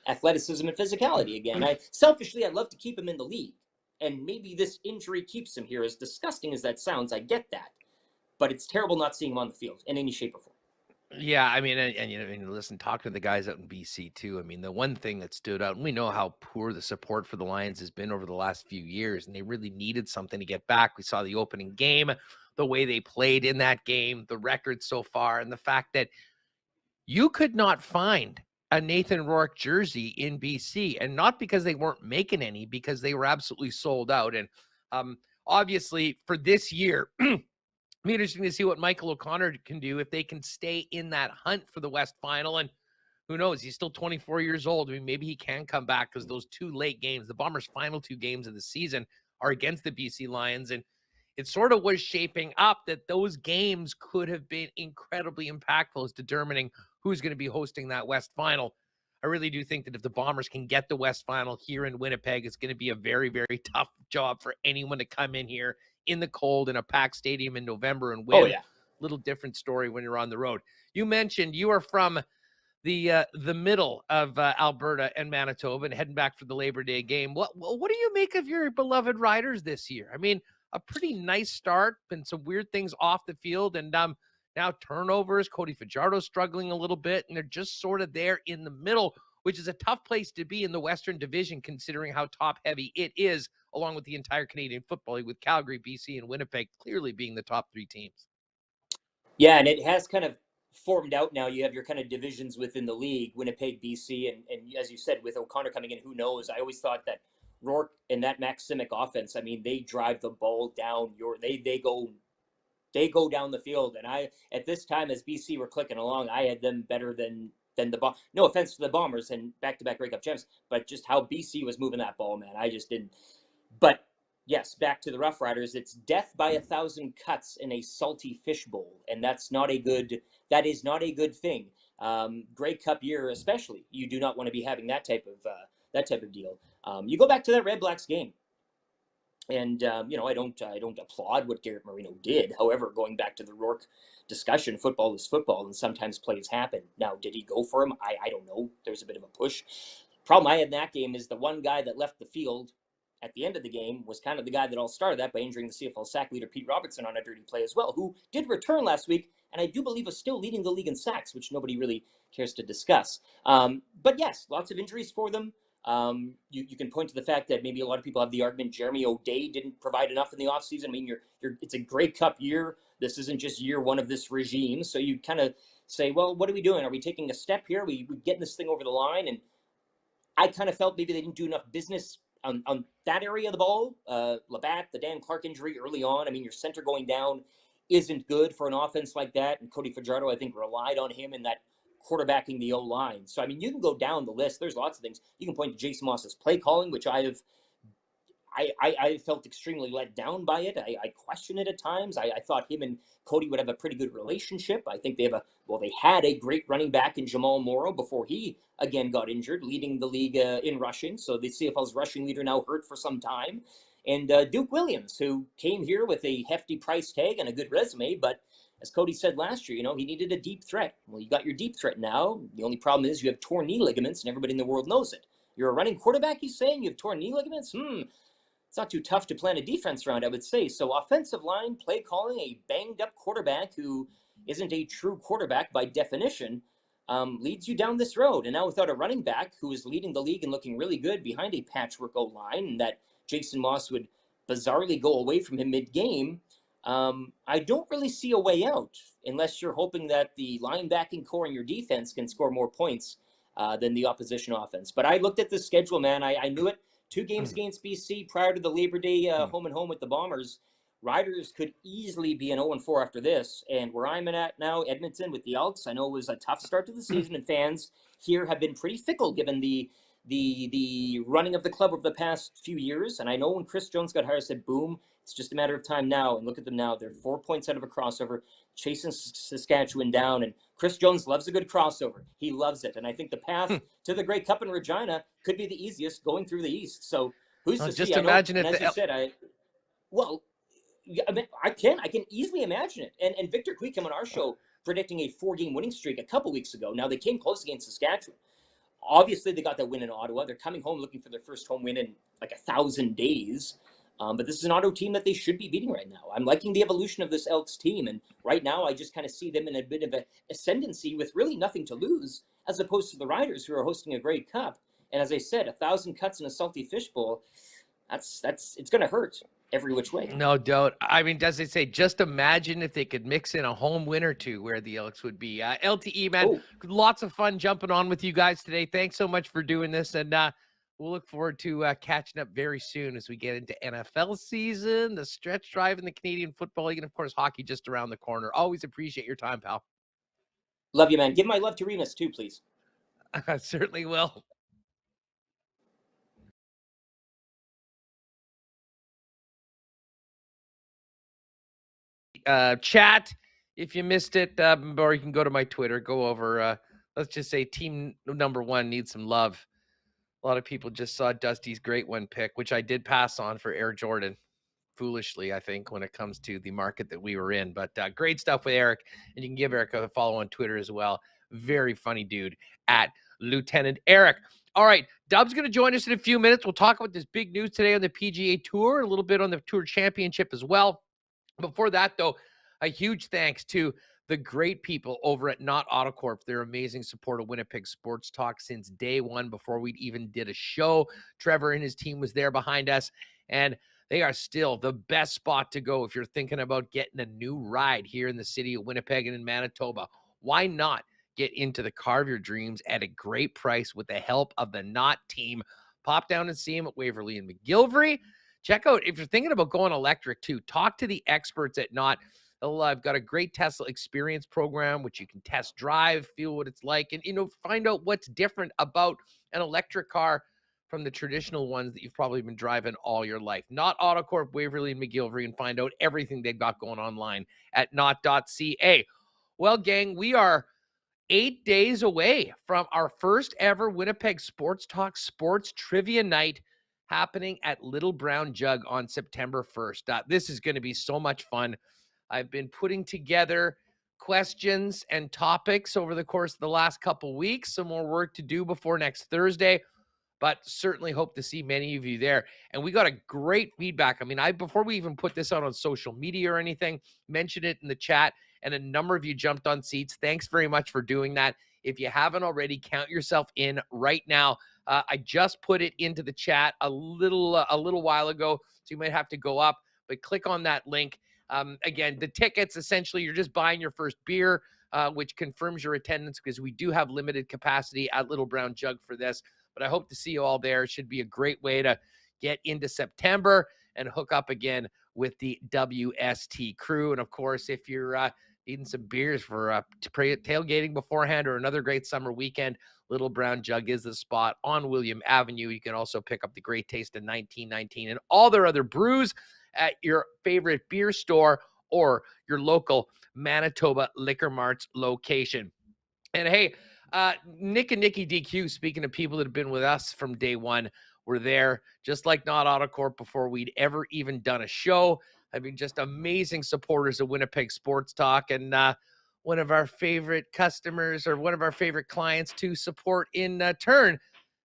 athleticism and physicality again. I'd love to keep him in the league. And maybe this injury keeps him here. As disgusting as that sounds, I get that. But it's terrible not seeing him on the field in any shape or form. Yeah, I mean, and listen, talk to the guys out in BC too. I mean, the one thing that stood out, and we know how poor the support for the Lions has been over the last few years, and they really needed something to get back. We saw the opening game, the way they played in that game, the record so far, and the fact that you could not find a Nathan Rourke jersey in BC, and not because they weren't making any, because they were absolutely sold out. And obviously for this year, be interesting to see what Michael O'Connor can do if they can stay in that hunt for the West Final. And who knows, he's still 24 years old. I mean, maybe he can come back, because those two late games, the Bombers' final two games of the season, are against the BC Lions. And it sort of was shaping up that those games could have been incredibly impactful as determining who's going to be hosting that West Final. I really do think that if the Bombers can get the West Final here in Winnipeg, it's going to be a very, very tough job for anyone to come in here in the cold in a packed stadium in November and win. Oh, yeah. Little different story when you're on the road. You mentioned you are from the middle of Alberta and Manitoba and heading back for the Labor Day game. What do you make of your beloved Riders this year? I mean, a pretty nice start, and some weird things off the field, and now turnovers. Cody Fajardo struggling a little bit, and they're just sort of there in the middle, which is a tough place to be in the Western Division, considering how top-heavy it is, along with the entire Canadian Football League, with Calgary, BC, and Winnipeg clearly being the top three teams. Yeah, and it has kind of formed out now. You have your kind of divisions within the league, Winnipeg, BC, and as you said, with O'Connor coming in, who knows? I always thought that Rourke and that Max Simic offense, I mean, they drive the ball down they go down the field. And at this time, as BC were clicking along, I had them better than the no offense to the Bombers and back-to-back Grey Cup champs, but just how BC was moving that ball, man, I just didn't. But yes, back to the Rough Riders, it's death by 1,000 cuts in a salty fishbowl, and that is not a good thing. Grey Cup year especially, you do not want to be having that type of deal. You go back to that Red Blacks game, and I don't applaud what Garrett Marino did. However, going back to the Rourke discussion, football is football, and sometimes plays happen. Now, did he go for him? I don't know. There's a bit of a push. Problem I had in that game is the one guy that left the field at the end of the game was kind of the guy that all started that by injuring the CFL sack leader Pete Robertson on a dirty play as well, who did return last week, and I do believe is still leading the league in sacks, which nobody really cares to discuss. But yes, lots of injuries for them. You can point to the fact that maybe a lot of people have the argument Jeremy O'Day didn't provide enough in the offseason. I mean, it's a Grey Cup year. This isn't just year one of this regime. So you kind of say, well, what are we doing? Are we taking a step here? Are we getting this thing over the line? And I kind of felt maybe they didn't do enough business on that area of the ball. Labatt, the Dan Clark injury early on. I mean, your center going down isn't good for an offense like that. And Cody Fajardo, I think, relied on him in that quarterbacking the O-line. So, I mean, you can go down the list. There's lots of things. You can point to Jason Moss's play calling, which I felt extremely let down by it. I question it at times. I thought him and Cody would have a pretty good relationship. I think they had a great running back in Jamal Morrow before he again got injured, leading the league in rushing. So the CFL's rushing leader now hurt for some time. And Duke Williams, who came here with a hefty price tag and a good resume, but as Cody said last year, he needed a deep threat. Well, you got your deep threat now. The only problem is you have torn knee ligaments, and everybody in the world knows it. You're a running quarterback, he's saying? You have torn knee ligaments? It's not too tough to plan a defense around, I would say. So offensive line, play calling, a banged-up quarterback who isn't a true quarterback by definition, leads you down this road. And now without a running back who is leading the league and looking really good behind a patchwork O-line, and that Jason Moss would bizarrely go away from him mid-game, I don't really see a way out unless you're hoping that the linebacking core in your defense can score more points than the opposition offense. But I looked at the schedule, man. I knew it. 2 games against BC prior to the Labor Day home and home with the Bombers. Riders could easily be an 0-4 after this. And where I'm at now, Edmonton with the Elks, I know it was a tough start to the season, and fans here have been pretty fickle given the the running of the club over the past few years. And I know when Chris Jones got hired, I said, boom, it's just a matter of time now. And look at them now. They're 4 points out of a crossover, chasing Saskatchewan down. And Chris Jones loves a good crossover. He loves it. And I think the path to the Grey Cup in Regina could be the easiest going through the East. So who's to just see? imagine and if as you said, well, I mean, I can easily imagine it. And Victor Kweekum on our show predicting a 4-game winning streak a couple weeks ago. Now, they came close against Saskatchewan. Obviously, they got that win in Ottawa. They're coming home looking for their first home win in like 1,000 days. But this is an Ottawa team that they should be beating right now. I'm liking the evolution of this Elks team. And right now, I just kind of see them in a bit of an ascendancy with really nothing to lose, as opposed to the Riders, who are hosting a Grey Cup. And as I said, 1,000 cuts in a salty fishbowl, it's going to hurt every which way. No doubt. I mean, does it say, just imagine if they could mix in a home win or two where the Elks would be. LTE, man, lots of fun jumping on with you guys today. Thanks so much for doing this. And we'll look forward to catching up very soon as we get into NFL season, the stretch drive in the Canadian Football League, and, of course, hockey just around the corner. Always appreciate your time, pal. Love you, man. Give my love to Remus, too, please. I certainly will. Chat if you missed it, or you can go to my Twitter, go over, let's just say team number 1 needs some love. A lot of people just saw Dusty's great one pick, which I did pass on for Air Jordan, foolishly, I think, when it comes to the market that we were in. But great stuff with Eric, and you can give Eric a follow on Twitter as well. Very funny dude at Lieutenant Eric. All right, Dub's going to join us in a few minutes. We'll talk about this big news today on the PGA Tour, a little bit on the Tour Championship as well. Before that, though, a huge thanks to the great people over at Not Autocorp. Their amazing support of Winnipeg Sports Talk since day one, before we even did a show. Trevor and his team was there behind us, and they are still the best spot to go if you're thinking about getting a new ride here in the city of Winnipeg and in Manitoba. Why not get into the car of your dreams at a great price with the help of the Not team? Pop down and see them at Waverly and McGillivray. Check out, if you're thinking about going electric too, talk to the experts at Not. I've got a great Tesla experience program, which you can test drive, feel what it's like, and, find out what's different about an electric car from the traditional ones that you've probably been driving all your life. Not Autocorp, Waverly and McGillivray, and find out everything they've got going online at not.ca. Well, gang, we are 8 days away from our first ever Winnipeg Sports Talk Sports Trivia Night, happening at Little Brown Jug on September 1st. This is going to be so much fun. I've been putting together questions and topics over the course of the last couple weeks. Some more work to do before next Thursday, but certainly hope to see many of you there. And we got a great feedback. I mean, before we even put this out on social media or anything, mentioned it in the chat, and a number of you jumped on seats. Thanks very much for doing that. If you haven't already, count yourself in right now. I just put it into the chat a little while ago, so you might have to go up, but click on that link. Again, the tickets, essentially, you're just buying your first beer, which confirms your attendance, because we do have limited capacity at Little Brown Jug for this. But I hope to see you all there. It should be a great way to get into September and hook up again with the WST crew. And, of course, if you're needing some beers for tailgating beforehand or another great summer weekend, Little Brown Jug is the spot on William Avenue. You can also pick up the Great Taste of 1919 and all their other brews at your favorite beer store or your local Manitoba Liquor Marts location. And hey, Nick and Nikki DQ, speaking of people that have been with us from day one, were there, just like Not Autocorp, before we'd ever even done a show. I mean, just amazing supporters of Winnipeg Sports Talk, and one of our favorite customers, or one of our favorite clients to support in turn,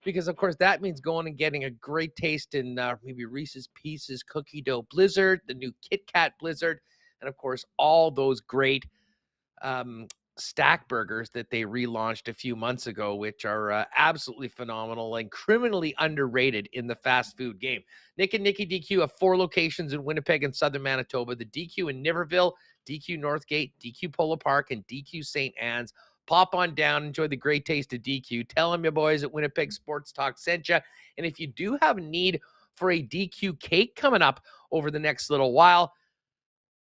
because, of course, that means going and getting a great taste in maybe Reese's Pieces Cookie Dough Blizzard, the new Kit Kat Blizzard, and, of course, all those great stack burgers that they relaunched a few months ago, which are absolutely phenomenal and criminally underrated in the fast food game. Nick and Nikki DQ have 4 locations in Winnipeg and Southern Manitoba: the DQ in Niverville, DQ Northgate, DQ Polo Park, and DQ St. Anne's. Pop on down, enjoy the great taste of DQ. Tell them your boys at Winnipeg Sports Talk sent you. And if you do have a need for a DQ cake coming up over the next little while,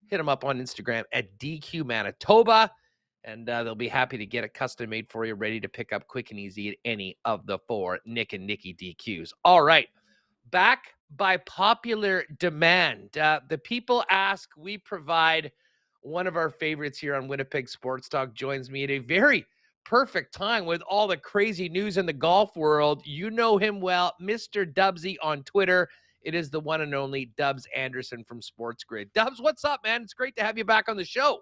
hit them up on Instagram at DQ Manitoba. and they'll be happy to get it custom made for you, ready to pick up quick and easy at any of the 4 Nick and Nikki DQs. All right, back by popular demand. The people ask, we provide. One of our favorites here on Winnipeg Sports Talk joins me at a very perfect time with all the crazy news in the golf world. You know him well, Mr. Dubsy on Twitter. It is the one and only Dubs Anderson from Sportsgrid. Dubs, what's up, man? It's great to have you back on the show.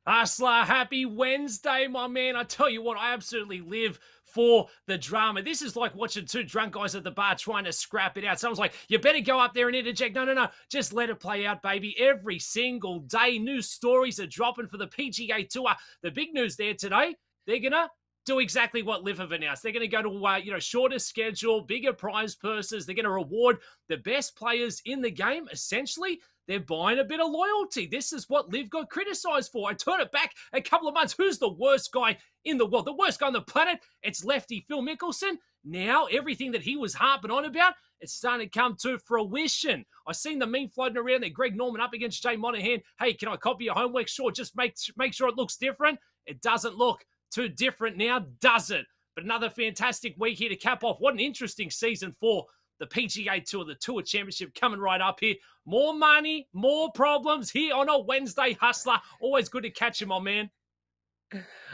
Hustler, happy Wednesday, my man. I tell you what, I absolutely live for the drama. This is like watching 2 drunk guys at the bar trying to scrap it out. Someone's like, you better go up there and interject. No. Just let it play out, baby. Every single day, new stories are dropping for the PGA Tour. The big news there today, they're going to do exactly what Liv have announced. They're going to go to shorter schedule, bigger prize purses. They're going to reward the best players in the game. Essentially, they're buying a bit of loyalty. This is what Liv got criticized for. I turn it back a couple of months. Who's the worst guy in the world? The worst guy on the planet? It's lefty Phil Mickelson. Now, everything that he was harping on about, it's starting to come to fruition. I seen the meme floating around there. Greg Norman up against Jay Monahan. Hey, can I copy your homework? Sure, just make sure it looks different. It doesn't look too different now, does it? But another fantastic week here to cap off. What an interesting season for the PGA Tour, the Tour Championship coming right up here. More money, more problems here on a Wednesday, Hustler. Always good to catch you, my man.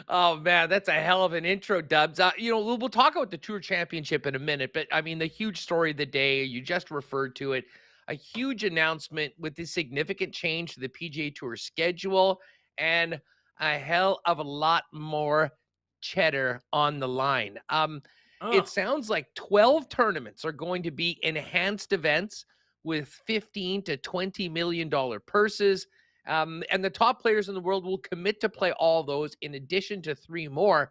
Oh, man, that's a hell of an intro, Dubs. We'll talk about the Tour Championship in a minute, but, I mean, the huge story of the day, you just referred to it, a huge announcement with the significant change to the PGA Tour schedule and a hell of a lot more cheddar on the line. It sounds like 12 tournaments are going to be enhanced events with $15 to $20 million purses. And the top players in the world will commit to play all those in addition to 3 more.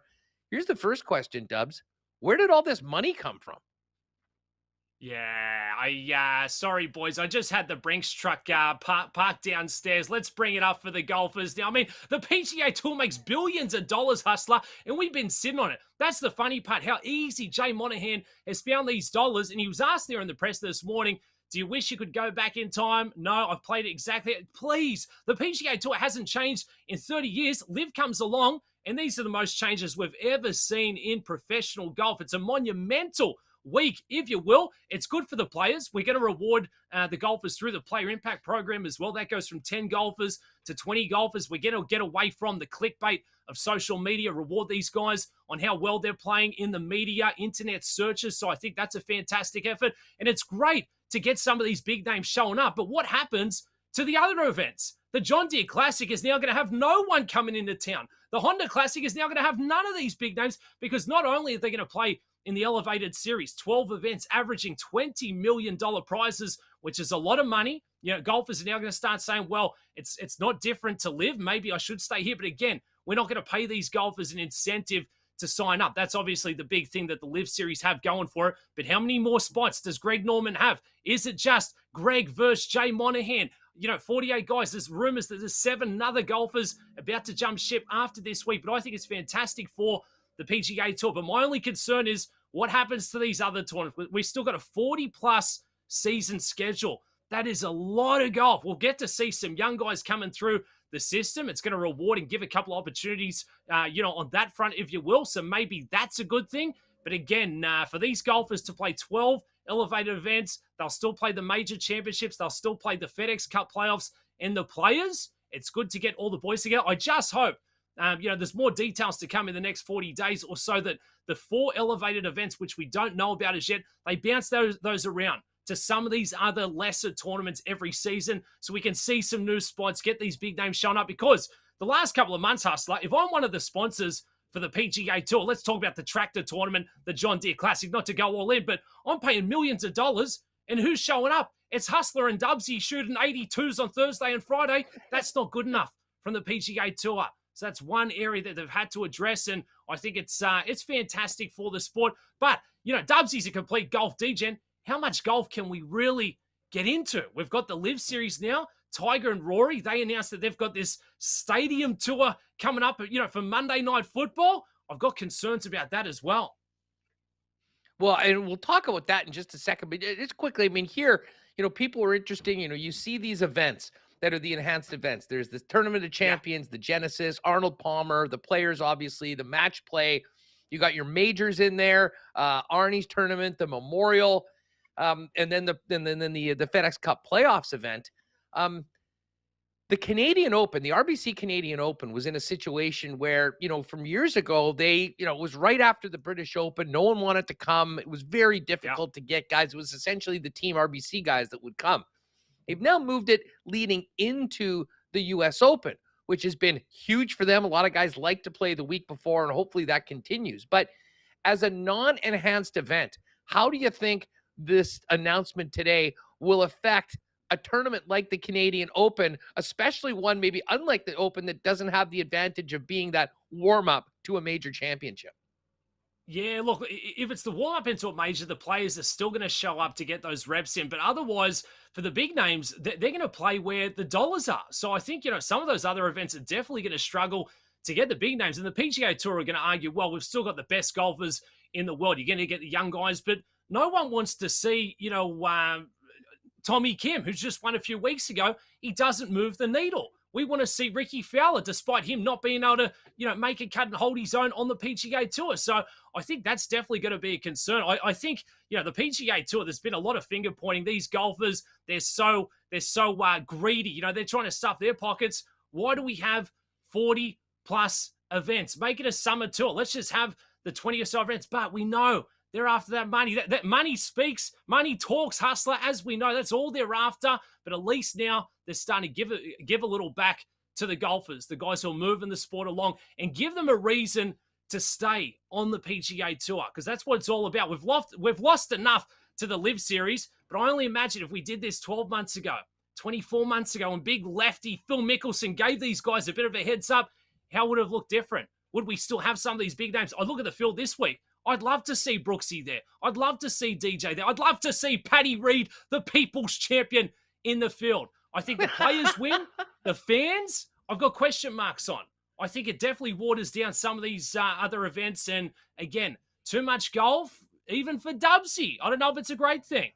Here's the first question, Dubs. Where did all this money come from? Yeah, sorry, boys. I just had the Brinks truck parked downstairs. Let's bring it up for the golfers now. I mean, the PGA Tour makes billions of dollars, Hustler, and we've been sitting on it. That's the funny part, how easy Jay Monahan has found these dollars. And he was asked there in the press this morning, do you wish you could go back in time? No, I've played it exactly. Please, the PGA Tour hasn't changed in 30 years. Liv comes along, and these are the most changes we've ever seen in professional golf. It's a monumental week, if you will. It's good for the players. We're going to reward the golfers through the Player Impact Program as well. That goes from 10 golfers to 20 golfers. We're going to get away from the clickbait of social media, reward these guys on how well they're playing in the media, internet searches. So I think that's a fantastic effort. And it's great to get some of these big names showing up. But what happens to the other events? The John Deere Classic is now going to have no one coming into town. The Honda Classic is now going to have none of these big names because not only are they going to play in the elevated series, 12 events averaging $20 million prizes, which is a lot of money. You know, golfers are now going to start saying, well, it's not different to Live. Maybe I should stay here. But again, we're not going to pay these golfers an incentive to sign up. That's obviously the big thing that the Live Series have going for it. But how many more spots does Greg Norman have? Is it just Greg versus Jay Monahan? 48 guys. There's rumors that there's 7 other golfers about to jump ship after this week. But I think it's fantastic for the PGA Tour. But my only concern is what happens to these other tournaments. We've still got a 40-plus season schedule. That is a lot of golf. We'll get to see some young guys coming through the system. It's going to reward and give a couple of opportunities, on that front, if you will. So maybe that's a good thing. But again, for these golfers to play 12 elevated events, they'll still play the major championships. They'll still play the FedEx Cup playoffs. And the players, it's good to get all the boys together. I just hope, there's more details to come in the next 40 days or so, that the 4 elevated events, which we don't know about as yet, they bounce those around to some of these other lesser tournaments every season so we can see some new spots, get these big names showing up. Because the last couple of months, Hustler, if I'm one of the sponsors for the PGA Tour, let's talk about the tractor tournament, the John Deere Classic, not to go all in, but I'm paying millions of dollars, and who's showing up? It's Hustler and Dubsy shooting 82s on Thursday and Friday. That's not good enough from the PGA Tour. So that's one area that they've had to address, and I think it's fantastic for the sport. But, Dubsy's a complete golf degen. How much golf can we really get into? We've got the Live Series now. Tiger and Rory, they announced that they've got this stadium tour coming up, for Monday Night Football. I've got concerns about that as well. Well, and we'll talk about that in just a second. But just quickly, here, people are interesting. You see these events. that are the enhanced events. There's the Tournament of Champions, the Genesis, Arnold Palmer, the players, obviously, the match play. You got your majors in there, Arnie's tournament, the Memorial, and then the FedEx Cup playoffs event. The Canadian Open, the RBC Canadian Open, was in a situation where, from years ago, it was right after the British Open. No one wanted to come. It was very difficult to get guys. It was essentially the Team RBC guys that would come. They've now moved it leading into the U.S. Open, which has been huge for them. A lot of guys like to play the week before, and hopefully that continues. But as a non-enhanced event, how do you think this announcement today will affect a tournament like the Canadian Open, especially one maybe unlike the Open that doesn't have the advantage of being that warm-up to a major championship? Yeah, look, if it's the warm-up into a major, the players are still going to show up to get those reps in. But otherwise, for the big names, they're going to play where the dollars are. So I think, some of those other events are definitely going to struggle to get the big names. And the PGA Tour are going to argue, well, we've still got the best golfers in the world. You're going to get the young guys. But no one wants to see, Tommy Kim, who's just won a few weeks ago. He doesn't move the needle. We want to see Ricky Fowler, despite him not being able to, make a cut and hold his own on the PGA Tour. So I think that's definitely going to be a concern. I think, the PGA Tour, there's been a lot of finger pointing. These golfers, they're so greedy. They're trying to stuff their pockets. Why do we have 40 plus events? Make it a summer tour. Let's just have the 20 or so events. But we know they're after that money. That money speaks, money talks, Hustler, as we know. That's all they're after. But at least now they're starting to give a little back to the golfers, the guys who are moving the sport along, and give them a reason to stay on the PGA Tour, because that's what it's all about. We've lost enough to the Live Series, but I only imagine if we did this 12 months ago, 24 months ago, and big lefty Phil Mickelson gave these guys a bit of a heads up, how would it have looked different? Would we still have some of these big names? I look at the field this week. I'd love to see Brooksy there. I'd love to see DJ there. I'd love to see Paddy Reed, the people's champion, in the field. I think the players win. The fans, I've got question marks on. I think it definitely waters down some of these other events. And again, too much golf, even for Dubsy. I don't know if it's a great thing.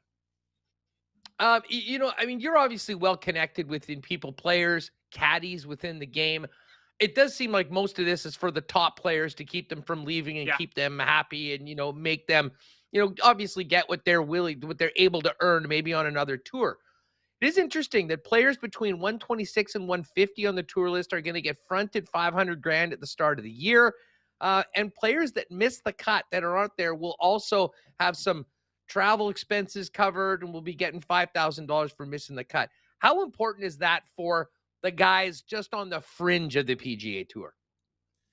You're obviously well connected within people, players, caddies within the game. It does seem like most of this is for the top players to keep them from leaving and keep them happy and, make them, obviously get what they're able to earn maybe on another tour. It is interesting that players between 126 and 150 on the tour list are going to get fronted $500,000 at the start of the year. And players that miss the cut that are out there will also have some travel expenses covered and will be getting $5,000 for missing the cut. How important is that for the guys just on the fringe of the PGA Tour?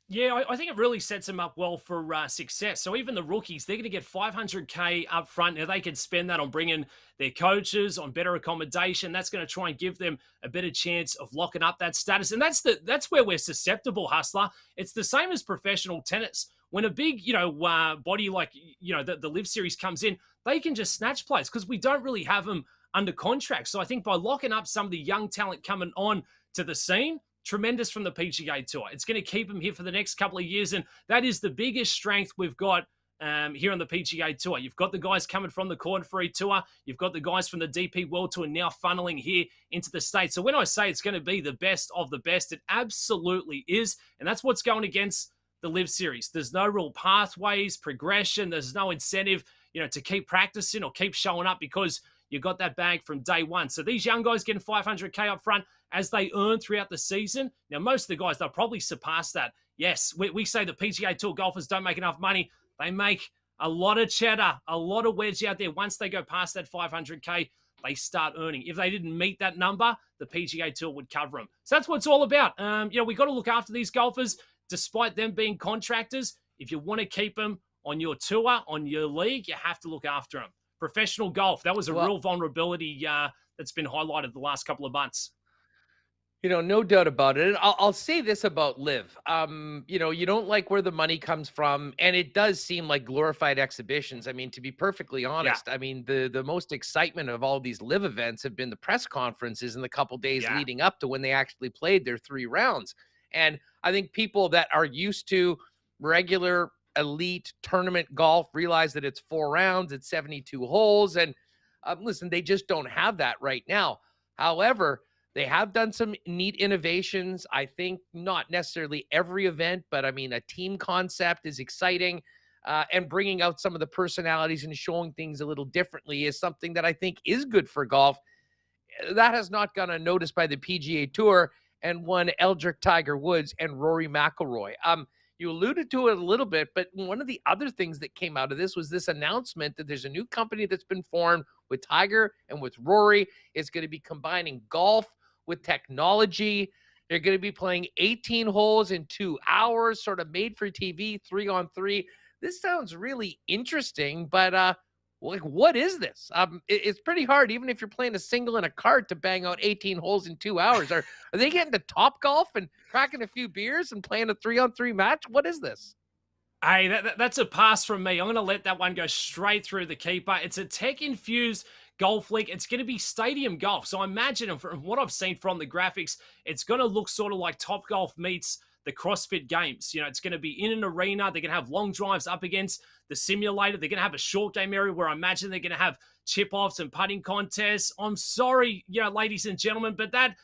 Yeah, I think it really sets them up well for success. So even the rookies, they're going to get $500,000 up front. Now they can spend that on bringing their coaches, on better accommodation. That's going to try and give them a better chance of locking up that status. And that's where we're susceptible, Hustler. It's the same as professional tennis. When a big, body like, the Live Series comes in, they can just snatch players because we don't really have them under contract. So I think by locking up some of the young talent coming on to the scene, tremendous from the PGA Tour. It's going to keep them here for the next couple of years, and that is the biggest strength we've got here on the PGA Tour. You've got the guys coming from the Corn Ferry Tour. You've got the guys from the DP World Tour now funneling here into the States. So when I say it's going to be the best of the best, it absolutely is, and that's what's going against the Live Series. There's no real pathways, progression. There's no incentive, to keep practicing or keep showing up because you got that bag from day one. So these young guys getting $500,000 up front as they earn throughout the season. Now, most of the guys, they'll probably surpass that. Yes, we say the PGA Tour golfers don't make enough money. They make a lot of cheddar, a lot of wedge out there. Once they go past that $500,000, they start earning. If they didn't meet that number, the PGA Tour would cover them. So that's what it's all about. We got to look after these golfers, despite them being contractors. If you want to keep them on your tour, on your league, you have to look after them. Professional golf, that was a real vulnerability that's been highlighted the last couple of months. No doubt about it. And I'll say this about Live. You don't like where the money comes from, and it does seem like glorified exhibitions. I mean, to be perfectly honest, I mean, the most excitement of all these Live events have been the press conferences in the couple days leading up to when they actually played their 3 rounds. And I think people that are used to regular elite tournament golf realize that it's 4 rounds, it's 72 holes. And listen, they just don't have that right now. However, They have done some neat innovations. I think not necessarily every event, but I mean, a team concept is exciting. And bringing out some of the personalities and showing things a little differently is something that I think is good for golf. That has not gone unnoticed by the PGA Tour and one Eldrick Tiger Woods and Rory McIlroy. You alluded to it a little bit, but one of the other things that came out of this was this announcement that there's a new company that's been formed with Tiger and with Rory. It's going to be combining golf with technology. They're going to be playing 18 holes in 2 hours, sort of made for TV, 3-on-3. This sounds really interesting, but what is this? It's pretty hard, even if you're playing a single in a cart, to bang out 18 holes in 2 hours. Are they getting to Top Golf and cracking a few beers and playing a 3-on-3 match? What is this? Hey, that's a pass from me. I'm going to let that one go straight through the keeper. It's a tech-infused golf league. It's going to be stadium golf. So I imagine, from what I've seen from the graphics, it's going to look sort of like Top Golf meets the CrossFit Games. It's going to be in an arena. They're going to have long drives up against the simulator. They're going to have a short game area where I imagine they're going to have chip-offs and putting contests. I'm sorry, ladies and gentlemen, but that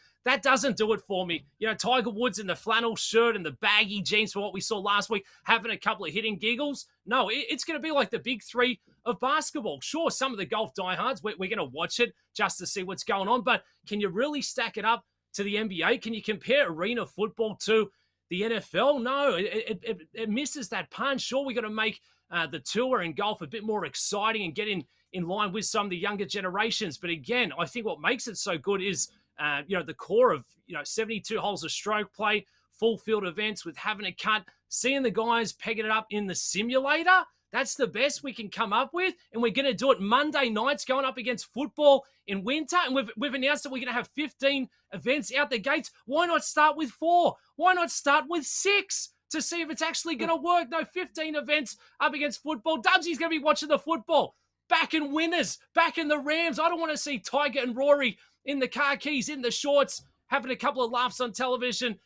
doesn't do it for me. Tiger Woods in the flannel shirt and the baggy jeans for what we saw last week, having a couple of hitting giggles. No, it's going to be like the big three of basketball. Sure, some of the golf diehards, we're going to watch it just to see what's going on, but can you really stack it up to the NBA? Can you compare arena football to the NFL? No, it misses that punch. Sure, we got to make the tour and golf a bit more exciting and get in line with some of the younger generations. But again, I think what makes it so good is the core of 72 holes of stroke play, full field events with having a cut, seeing the guys pegging it up in the simulator. That's the best we can come up with, and we're going to do it Monday nights going up against football in winter, and we've announced that we're going to have 15 events out the gates. Why not start with 4? Why not start with 6 to see if it's actually going to work? No, 15 events up against football. Dubsy's going to be watching the football. Back in winners, back in the Rams. I don't want to see Tiger and Rory in the car keys, in the shorts, having a couple of laughs on television,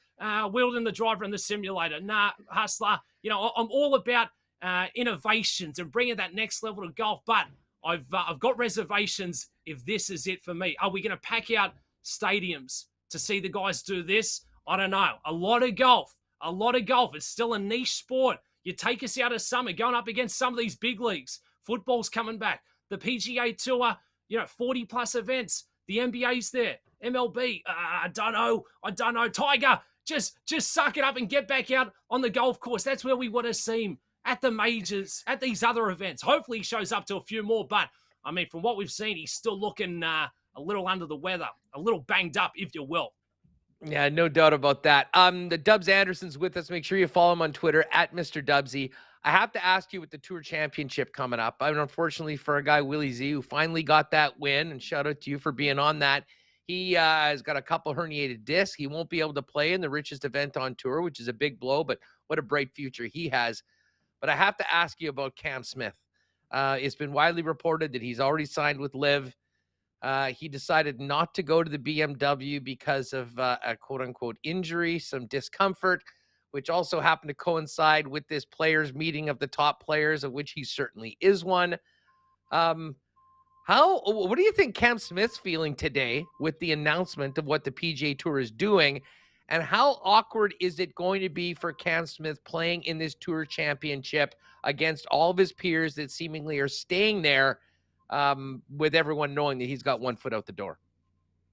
wielding the driver in the simulator. Nah, Hustler, I'm all about innovations and bringing that next level to golf, but I've got reservations if this is it for me. Are we going to pack out stadiums to see the guys do this? I don't know. A lot of golf. It's still a niche sport. You take us out of summer, going up against some of these big leagues. Football's coming back. The PGA Tour, 40 plus events. The NBA's there. MLB, I don't know. Tiger, just suck it up and get back out on the golf course. That's where we want to see him. At the majors, at these other events. Hopefully he shows up to a few more, but I mean, from what we've seen, he's still looking a little under the weather, a little banged up, if you will. Yeah, no doubt about that. The Dubs Anderson's with us. Make sure you follow him on Twitter at Mr. Dubsy. I have to ask you, with the Tour Championship coming up, unfortunately for a guy, Willie Z, who finally got that win, and shout out to you for being on that. He has got a couple herniated discs. He won't be able to play in the richest event on tour, which is a big blow, but what a bright future he has. But I have to ask you about Cam Smith. It's been widely reported that he's already signed with Liv. He decided not to go to the BMW because of a quote-unquote injury, some discomfort, which also happened to coincide with this players' meeting of the top players, of which he certainly is one. What do you think Cam Smith's feeling today with the announcement of what the PGA Tour is doing? And how awkward is it going to be for Cam Smith playing in this Tour Championship against all of his peers that seemingly are staying there, with everyone knowing that he's got one foot out the door?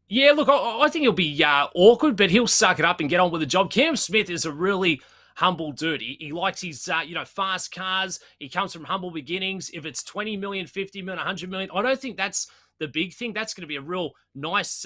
Yeah, look, I think he'll be awkward, but he'll suck it up and get on with the job. Cam Smith is a really humble dude. He likes his, fast cars. He comes from humble beginnings. If it's 20 million, 50 million, 100 million, I don't think that's the big thing. That's going to be a real nice,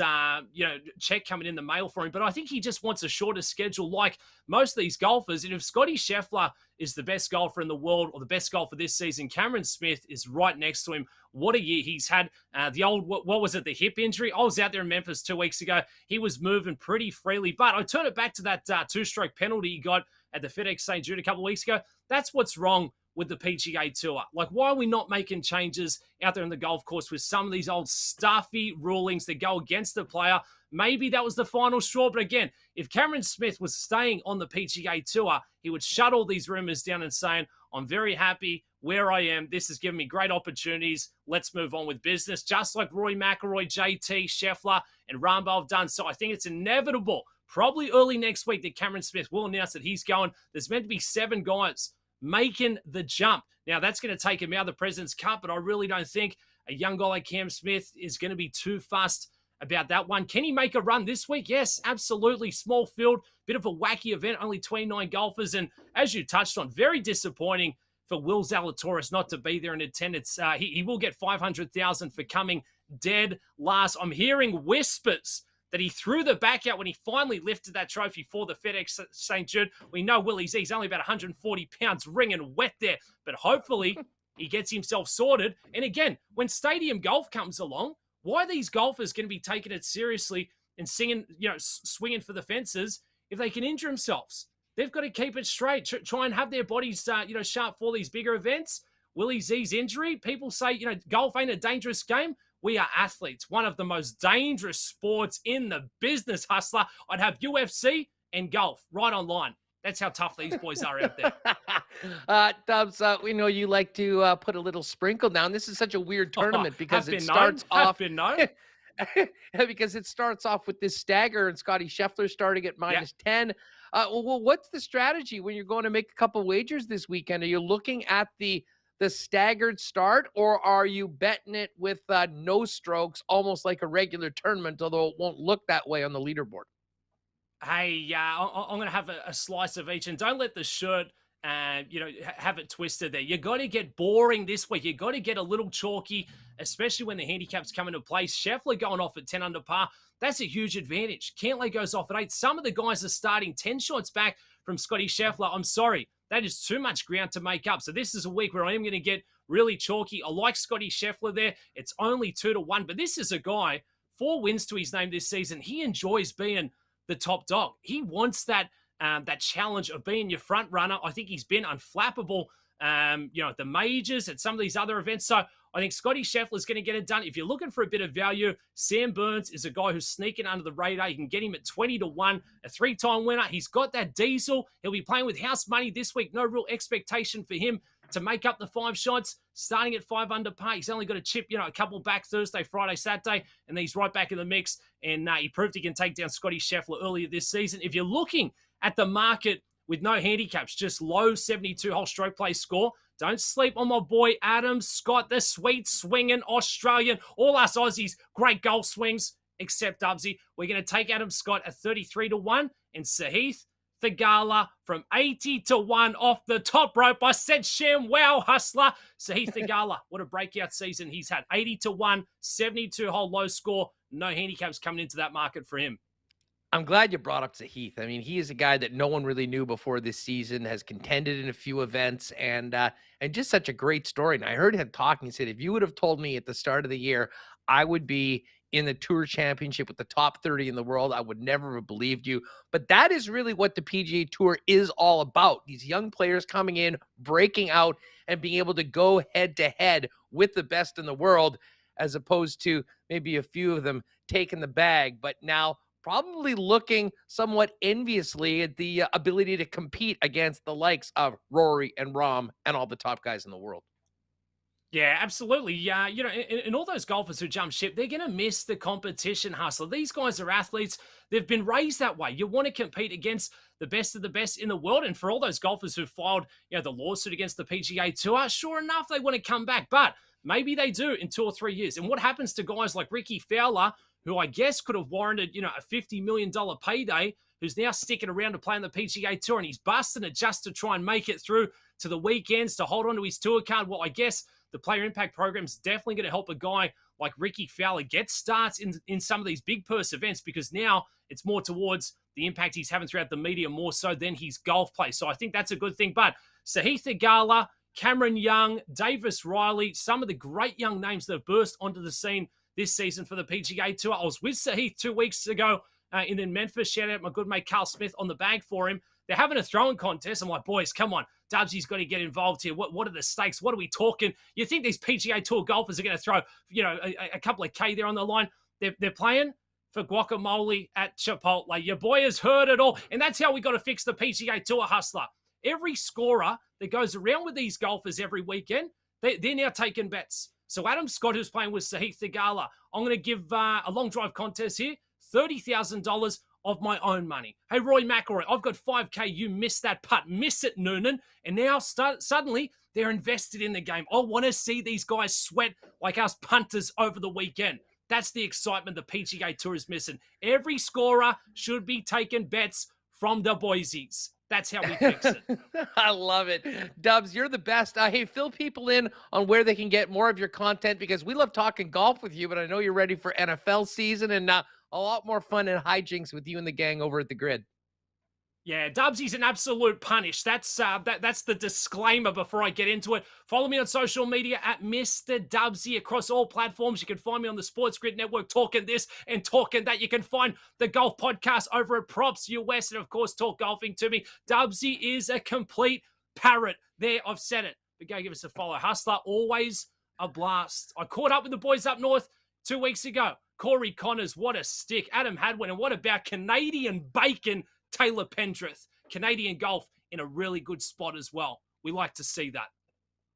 check coming in the mail for him. But I think he just wants a shorter schedule like most of these golfers. And if Scotty Scheffler is the best golfer in the world, or the best golfer this season, Cameron Smith is right next to him. What a year he's had. The old, what was it, the hip injury? I was out there in Memphis 2 weeks ago. He was moving pretty freely. But I turn it back to that two-stroke penalty he got at the FedEx St. Jude a couple of weeks ago. That's what's wrong with the PGA Tour? Like, why are we not making changes out there in the golf course with some of these old stuffy rulings that go against the player? Maybe that was the final straw. But again, if Cameron Smith was staying on the PGA Tour, he would shut all these rumors down and saying, I'm very happy where I am. This has given me great opportunities. Let's move on with business. Just like Rory McIlroy, JT, Scheffler, and Rambo have done. So I think it's inevitable, probably early next week, that Cameron Smith will announce that he's going. There's meant to be 7 guys making the jump. Now, that's going to take him out of the President's Cup, but I really don't think a young guy like Cam Smith is going to be too fussed about that one. Can he make a run this week? Yes, absolutely. Small field, bit of a wacky event, only 29 golfers. And as you touched on, very disappointing for Will Zalatoris not to be there in attendance. He will get $500,000 for coming dead last. I'm hearing whispers that he threw the back out when he finally lifted that trophy for the FedEx St. Jude. We know Willie Z's only about 140 pounds ringing wet there, but hopefully he gets himself sorted. And again, when stadium golf comes along, why are these golfers going to be taking it seriously and singing, swinging for the fences if they can injure themselves? They've got to keep it straight, try and have their bodies, sharp for these bigger events. Willie Z's injury, people say, golf ain't a dangerous game. We are athletes, one of the most dangerous sports in the business, Hustler. I'd have UFC and golf right online. That's how tough these boys are out there. Dubs, we know you like to put a little sprinkle down. This is such a weird tournament because it starts off because it starts off with this stagger and Scotty Scheffler starting at -10. Well, what's the strategy when you're going to make a couple wagers this weekend? Are you looking at the staggered start, or are you betting it with no strokes, almost like a regular tournament, although it won't look that way on the leaderboard? Hey, I'm going to have a slice of each, and don't let the shirt, have it twisted there. You got to get boring this week. You got to get a little chalky, especially when the handicaps come into play. Scheffler going off at 10 under par. That's a huge advantage. Cantlay goes off at 8. Some of the guys are starting 10 shots back from Scotty Scheffler. I'm sorry. That is too much ground to make up. So this is a week where I am going to get really chalky. I like Scotty Scheffler there. It's only 2-1, but this is a guy, 4 wins to his name this season. He enjoys being the top dog. He wants that challenge of being your front runner. I think he's been unflappable, at the majors, at some of these other events. So I think Scotty Scheffler is going to get it done. If you're looking for a bit of value, Sam Burns is a guy who's sneaking under the radar. You can get him at 20-1, a 3-time winner. He's got that diesel. He'll be playing with house money this week. No real expectation for him to make up the 5 shots, starting at 5 under par. He's only got to chip, a couple back Thursday, Friday, Saturday, and then he's right back in the mix. And he proved he can take down Scotty Scheffler earlier this season. If you're looking at the market with no handicaps, just low 72-hole stroke play score, don't sleep on my boy Adam Scott, the sweet swinging Australian. All us Aussies, great golf swings, except Dubsy. We're going to take Adam Scott at 33-1 and Sahith Theegala from 80-1 off the top rope. I said sham, wow, Hustler. Sahith Theegala, what a breakout season he's had. 80-1, 72-hole low score. No handicaps coming into that market for him. I'm glad you brought up Sahith. I mean, he is a guy that no one really knew before this season, has contended in a few events, and just such a great story. And I heard him talking. He said, if you would have told me at the start of the year I would be in the Tour Championship with the top 30 in the world, I would never have believed you. But that is really what the PGA Tour is all about. These young players coming in, breaking out, and being able to go head-to-head with the best in the world, as opposed to maybe a few of them taking the bag, but now probably looking somewhat enviously at the ability to compete against the likes of Rory and Rahm and all the top guys in the world. Yeah, absolutely. Yeah, and all those golfers who jump ship, they're going to miss the competition, Hustler. These guys are athletes. They've been raised that way. You want to compete against the best of the best in the world. And for all those golfers who filed, the lawsuit against the PGA Tour, sure enough, they want to come back. But maybe they do in 2 or 3 years. And what happens to guys like Ricky Fowler, who I guess could have warranted, a $50 million payday, who's now sticking around to play on the PGA Tour, and he's busting it just to try and make it through to the weekends to hold on to his tour card. Well, I guess the Player Impact Program is definitely going to help a guy like Ricky Fowler get starts in some of these big purse events, because now it's more towards the impact he's having throughout the media more so than his golf play. So I think that's a good thing. But Sahith Theegala, Cameron Young, Davis Riley, some of the great young names that have burst onto the scene this season for the PGA Tour. I was with Sahith 2 weeks ago in Memphis. Shout out my good mate Carl Smith on the bag for him. They're having a throwing contest. I'm like, boys, come on. Dubsy's got to get involved here. What are the stakes? What are we talking? You think these PGA Tour golfers are going to throw, a couple of K there on the line? They're playing for guacamole at Chipotle. Your boy has heard it all. And that's how we got to fix the PGA Tour, Hustler. Every scorer that goes around with these golfers every weekend, they're now taking bets. So Adam Scott, who's playing with Sahith Theegala, I'm going to give a long drive contest here, $30,000 of my own money. Hey, Roy McIlroy, I've got 5K. You missed that putt. Miss it, Noonan. And now suddenly they're invested in the game. I want to see these guys sweat like us punters over the weekend. That's the excitement the PGA Tour is missing. Every scorer should be taking bets from the Boise's. That's how we fix it. I love it. Dubs, you're the best. Hey, fill people in on where they can get more of your content, because we love talking golf with you, but I know you're ready for NFL season and a lot more fun and hijinks with you and the gang over at the Grid. Yeah, Dubsy's an absolute punish. That's the disclaimer before I get into it. Follow me on social media at Mr. Dubsy across all platforms. You can find me on the Sportsgrid Network talking this and talking that. You can find the golf podcast over at Props US and, of course, talk golfing to me. Dubsy is a complete parrot. There, I've said it. But go give us a follow. Hustler, always a blast. I caught up with the boys up north 2 weeks ago. Corey Connors, what a stick. Adam Hadwin, and what about Canadian bacon, Taylor Pendrith? Canadian golf in a really good spot as well. We like to see that.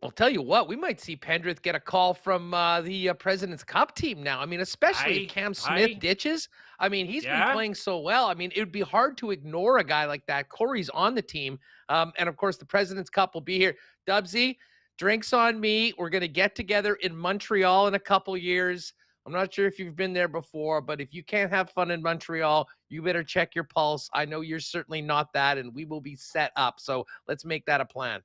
I'll tell you what, we might see Pendrith get a call from the President's Cup team now. I mean, especially if Cam Smith ditches. I mean, he's been playing so well. I mean, it would be hard to ignore a guy like that. Corey's on the team. And, of course, the President's Cup will be here. Dubsy, drinks on me. We're going to get together in Montreal in a couple years. I'm not sure if you've been there before, but if you can't have fun in Montreal, you better check your pulse. I know you're certainly not that, and we will be set up. So let's make that a plan.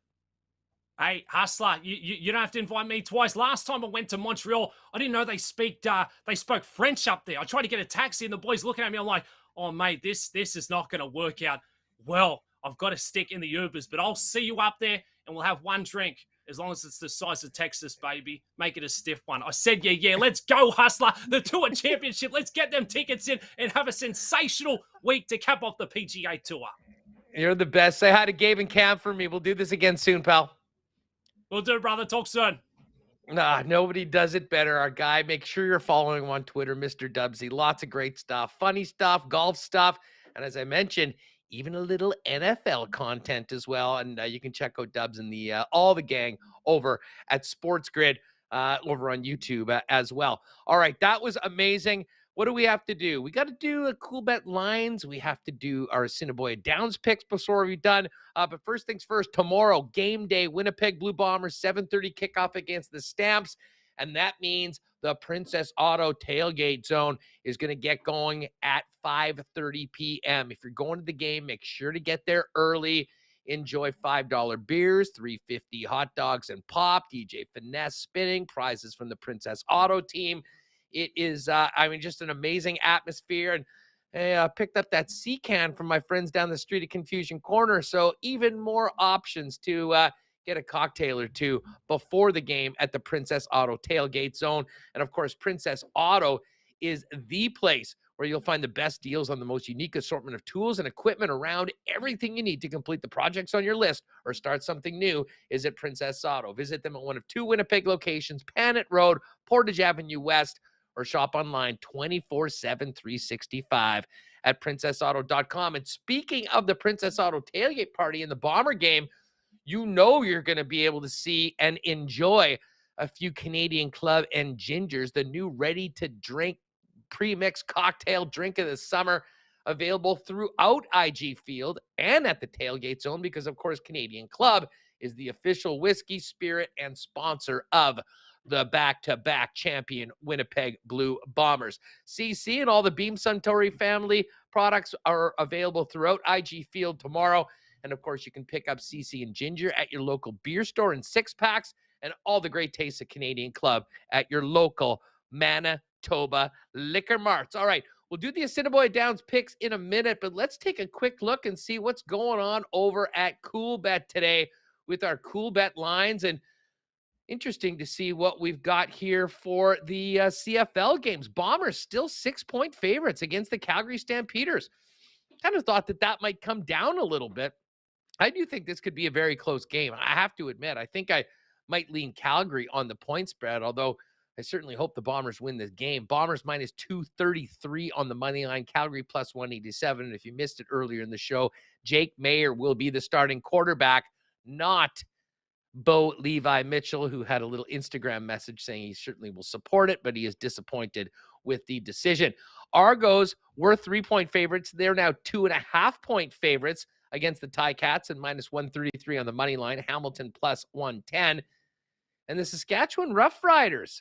Hey, Hustler, you don't have to invite me twice. Last time I went to Montreal, I didn't know they spoke French up there. I tried to get a taxi, and the boys looking at me. I'm like, oh, mate, this is not going to work out. Well, I've got to stick in the Ubers, but I'll see you up there, and we'll have one drink. As long as it's the size of Texas, baby. Make it a stiff one. I said, yeah. Let's go, Hustler. The Tour Championship. Let's get them tickets in and have a sensational week to cap off the PGA Tour. You're the best. Say hi to Gabe and Cam for me. We'll do this again soon, pal. We'll do, brother. Talk soon. Nah, nobody does it better. Our guy. Make sure you're following him on Twitter, Mr. Dubsy. Lots of great stuff. Funny stuff, golf stuff. And as I mentioned, even a little NFL content as well. And you can check out Dubs and all the gang over at Sportsgrid over on YouTube as well. All right, that was amazing. What do we have to do? We got to do a cool bet lines. We have to do our Assiniboia Downs picks before we're done. But first things first, tomorrow, game day, Winnipeg Blue Bombers, 7:30 kickoff against the Stamps. And that means the Princess Auto tailgate zone is going to get going at 5:30 p.m. If you're going to the game, make sure to get there early. Enjoy $5 beers, $3.50 hot dogs and pop, DJ Finesse spinning, prizes from the Princess Auto team. It is, just an amazing atmosphere. And I picked up that sea can from my friends down the street at Confusion Corner. So even more options to get a cocktail or two before the game at the Princess Auto tailgate zone. And of course, Princess Auto is the place where you'll find the best deals on the most unique assortment of tools and equipment around. Everything you need to complete the projects on your list or start something new is at Princess Auto. Visit them at one of two Winnipeg locations, Panet Road, Portage Avenue West, or shop online 24/7, 365 at princessauto.com. And speaking of the Princess Auto tailgate party in the Bomber game, you know you're going to be able to see and enjoy a few Canadian Club and Gingers, the new ready-to-drink pre-mixed cocktail drink of the summer, available throughout IG Field and at the tailgate zone because, of course, Canadian Club is the official whiskey, spirit, and sponsor of the back-to-back champion Winnipeg Blue Bombers. CC and all the Beam Suntory family products are available throughout IG Field tomorrow. And, of course, you can pick up CC and Ginger at your local beer store in six-packs and all the great tastes of Canadian Club at your local Manitoba Liquor Marts. All right, we'll do the Assiniboia Downs picks in a minute, but let's take a quick look and see what's going on over at Cool Bet today with our Cool Bet lines. And interesting to see what we've got here for the CFL games. Bombers still 6-point favorites against the Calgary Stampeders. kind of thought that might come down a little bit. I do think this could be a very close game. I have to admit, I think I might lean Calgary on the point spread, although I certainly hope the Bombers win this game. Bombers minus 233 on the money line, Calgary plus 187. And if you missed it earlier in the show, Jake Maier will be the starting quarterback, not Levi Mitchell, who had a little Instagram message saying he certainly will support it, but he is disappointed with the decision. Argos were 3-point favorites. They're now 2.5-point favorites against the Ticats and minus 133 on the money line. Hamilton plus 110. And the Saskatchewan Roughriders,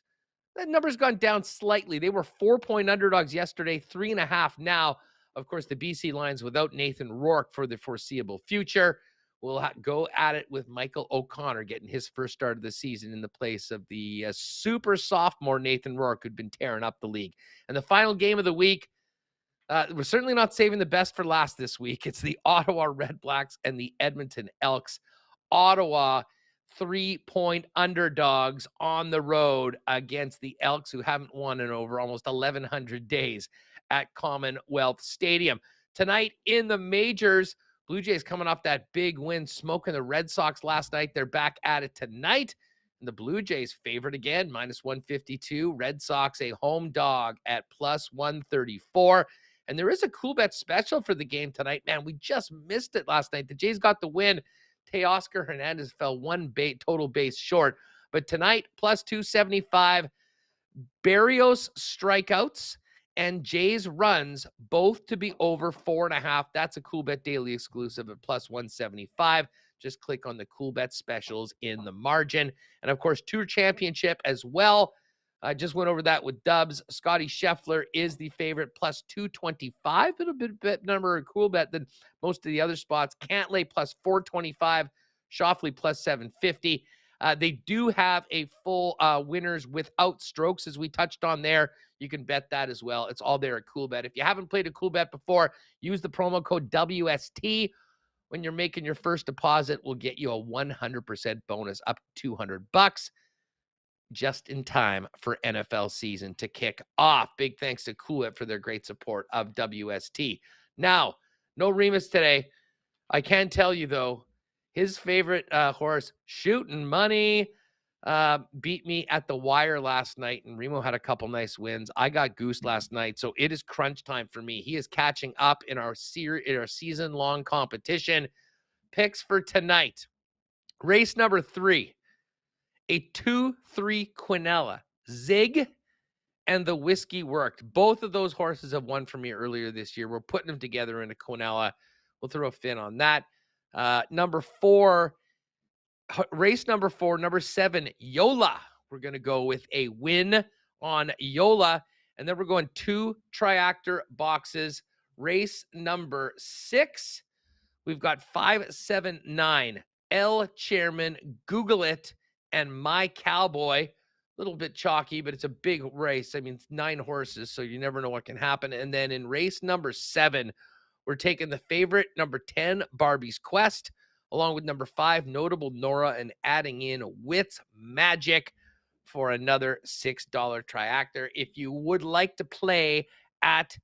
that number's gone down slightly. They were 4-point underdogs yesterday, 3.5 now. Of course, the BC Lions without Nathan Rourke for the foreseeable future. We'll go at it with Michael O'Connor getting his first start of the season in the place of the super sophomore Nathan Rourke, who'd been tearing up the league. And the final game of the week, we're certainly not saving the best for last this week. It's the Ottawa Redblacks and the Edmonton Elks. Ottawa, 3-point underdogs on the road against the Elks, who haven't won in over almost 1,100 days at Commonwealth Stadium. Tonight in the majors, Blue Jays coming off that big win, smoking the Red Sox last night. They're back at it tonight. And the Blue Jays favored again, minus 152. Red Sox a home dog at plus 134. And there is a cool bet special for the game tonight. Man, we just missed it last night. The Jays got the win. Teoscar Hernandez fell one total base short. But tonight, plus 275, Barrios strikeouts and Jays runs, both to be over 4.5. That's a Cool Bet Daily exclusive at plus 175. Just click on the Cool Bet specials in the margin. And of course, Tour Championship as well. I just went over that with Dubs. Scotty Scheffler is the favorite, plus 225. A bit number of Cool Bet than most of the other spots. Cantlay plus 425. Schauffele plus 750. They do have a full winners without strokes, as we touched on there. You can bet that as well. It's all there at Cool Bet. If you haven't played a Cool Bet before, use the promo code WST. When you're making your first deposit, we'll get you a 100% bonus up to $200, just in time for NFL season to kick off. Big thanks to Cool Bet for their great support of WST. Now, no Remus today. I can tell you, though, his favorite horse, Shooting Money, beat me at the wire last night, and Remo had a couple nice wins. I got goose last night, so it is crunch time for me. He is catching up in our season-long competition. Picks for tonight. Race number 3, a 2-3 Quinella. Zig and the Whiskey Worked. Both of those horses have won for me earlier this year. We're putting them together in a Quinella. We'll throw a fin on that. Number 4, race number 4, number 7, Yola. We're going to go with a win on Yola. And then we're going 2 triactor boxes. Race number 6, we've got 5, 7, 9. L Chairman, Google It, and My Cowboy. A little bit chalky, but it's a big race. I mean, it's 9 horses, so you never know what can happen. And then in race number 7, we're taking the favorite, number 10, Barbie's Quest, along with number 5, Notable Nora, and adding in Wits Magic for another $6 triactor. If you would like to play at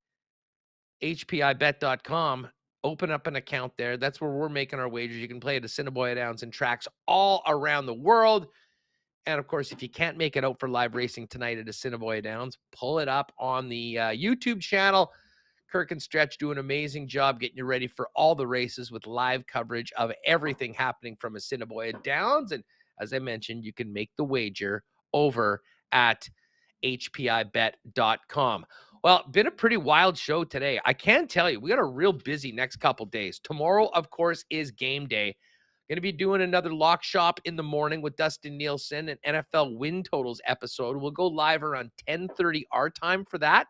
hpibet.com, open up an account there. That's where we're making our wagers. You can play at Assiniboia Downs and tracks all around the world. And of course, if you can't make it out for live racing tonight at Assiniboia Downs, pull it up on the YouTube channel. Kirk and Stretch do an amazing job getting you ready for all the races with live coverage of everything happening from Assiniboia Downs. And as I mentioned, you can make the wager over at hpibet.com. Well, been a pretty wild show today. I can tell you, we got a real busy next couple days. Tomorrow, of course, is game day. Going to be doing another lock shop in the morning with Dustin Nielsen, an NFL win totals episode. We'll go live around 10:30 our time for that.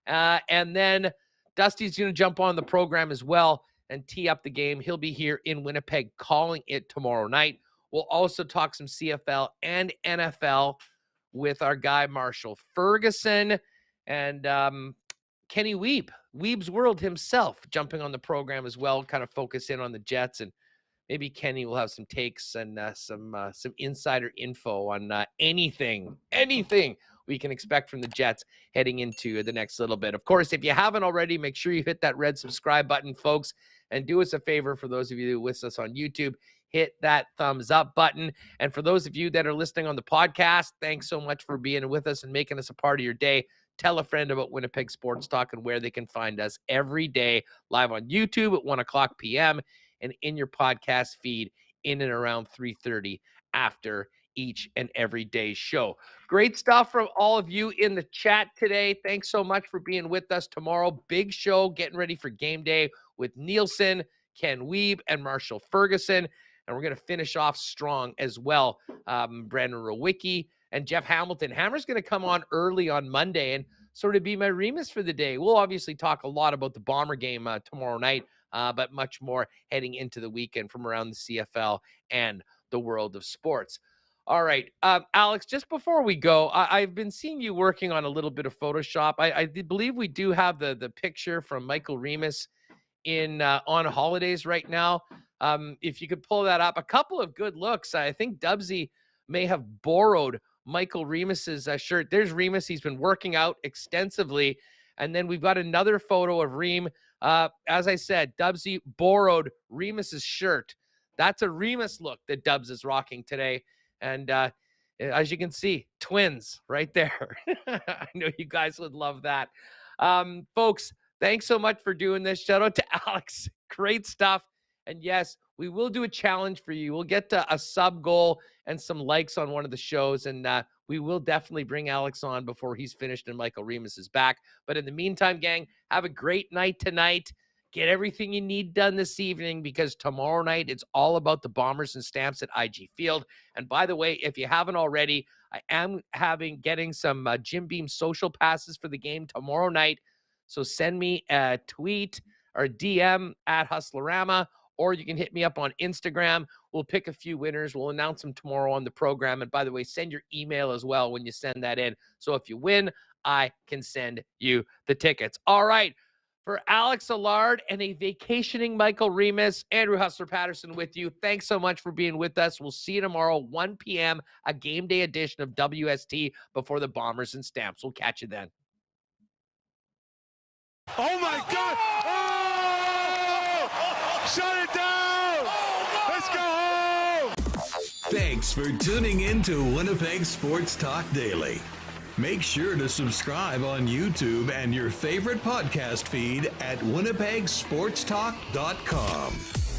And then Dusty's going to jump on the program as well and tee up the game. He'll be here in Winnipeg calling it tomorrow night. We'll also talk some CFL and NFL with our guy Marshall Ferguson and Kenny Weeb's World himself jumping on the program as well, kind of focus in on the Jets, and maybe Kenny will have some takes and some insider info on anything we can expect from the Jets heading into the next little bit. Of course, if you haven't already, make sure you hit that red subscribe button, folks, and do us a favor. For those of you with us on YouTube, hit that thumbs up button. And for those of you that are listening on the podcast, thanks so much for being with us and making us a part of your day. Tell a friend about Winnipeg Sports Talk and where they can find us every day live on YouTube at 1 o'clock p.m. and in your podcast feed in and around 3:30 after each and every day's show. Great stuff from all of you in the chat today. Thanks so much for being with us tomorrow. Big show, getting ready for game day with Nielsen, Ken Weeb, and Marshall Ferguson. And we're going to finish off strong as well. Brandon Rowicki and Jeff Hamilton. Hammer's going to come on early on Monday and sort of be my Remus for the day. We'll obviously talk a lot about the Bomber game tomorrow night, but much more heading into the weekend from around the CFL and the world of sports. All right, Alex, just before we go, I've been seeing you working on a little bit of Photoshop. I believe we do have the picture from Michael Remus in on holidays right now. If you could pull that up, a couple of good looks. I think Dubsy may have borrowed Michael Remus's shirt. There's Remus. He's been working out extensively. And then we've got another photo of Reem. As I said, Dubsy borrowed Remus's shirt. That's a Remus look that Dubs is rocking today. And as you can see, twins right there. I know you guys would love that. Folks, thanks so much for doing this. Shout out to Alex. Great stuff. And yes, we will do a challenge for you. We'll get to a sub goal and some likes on one of the shows. And we will definitely bring Alex on before he's finished and Michael Remus is back. But in the meantime, gang, have a great night tonight. Get everything you need done this evening, because tomorrow night it's all about the Bombers and Stamps at IG Field. And by the way, if you haven't already, I am getting some Jim Beam social passes for the game tomorrow night. So send me a tweet or a DM at Hustlerama, or you can hit me up on Instagram. We'll pick a few winners. We'll announce them tomorrow on the program. And by the way, send your email as well when you send that in. So if you win, I can send you the tickets. All right. For Alex Allard and a vacationing Michael Remus, Andrew Hustler Paterson with you. Thanks so much for being with us. We'll see you tomorrow, 1 p.m., a game day edition of WST before the Bombers and Stamps. We'll catch you then. Oh, my God. Oh! Shut it down. Let's go home. Thanks for tuning in to Winnipeg Sports Talk Daily. Make sure to subscribe on YouTube and your favorite podcast feed at winnipegsportstalk.com.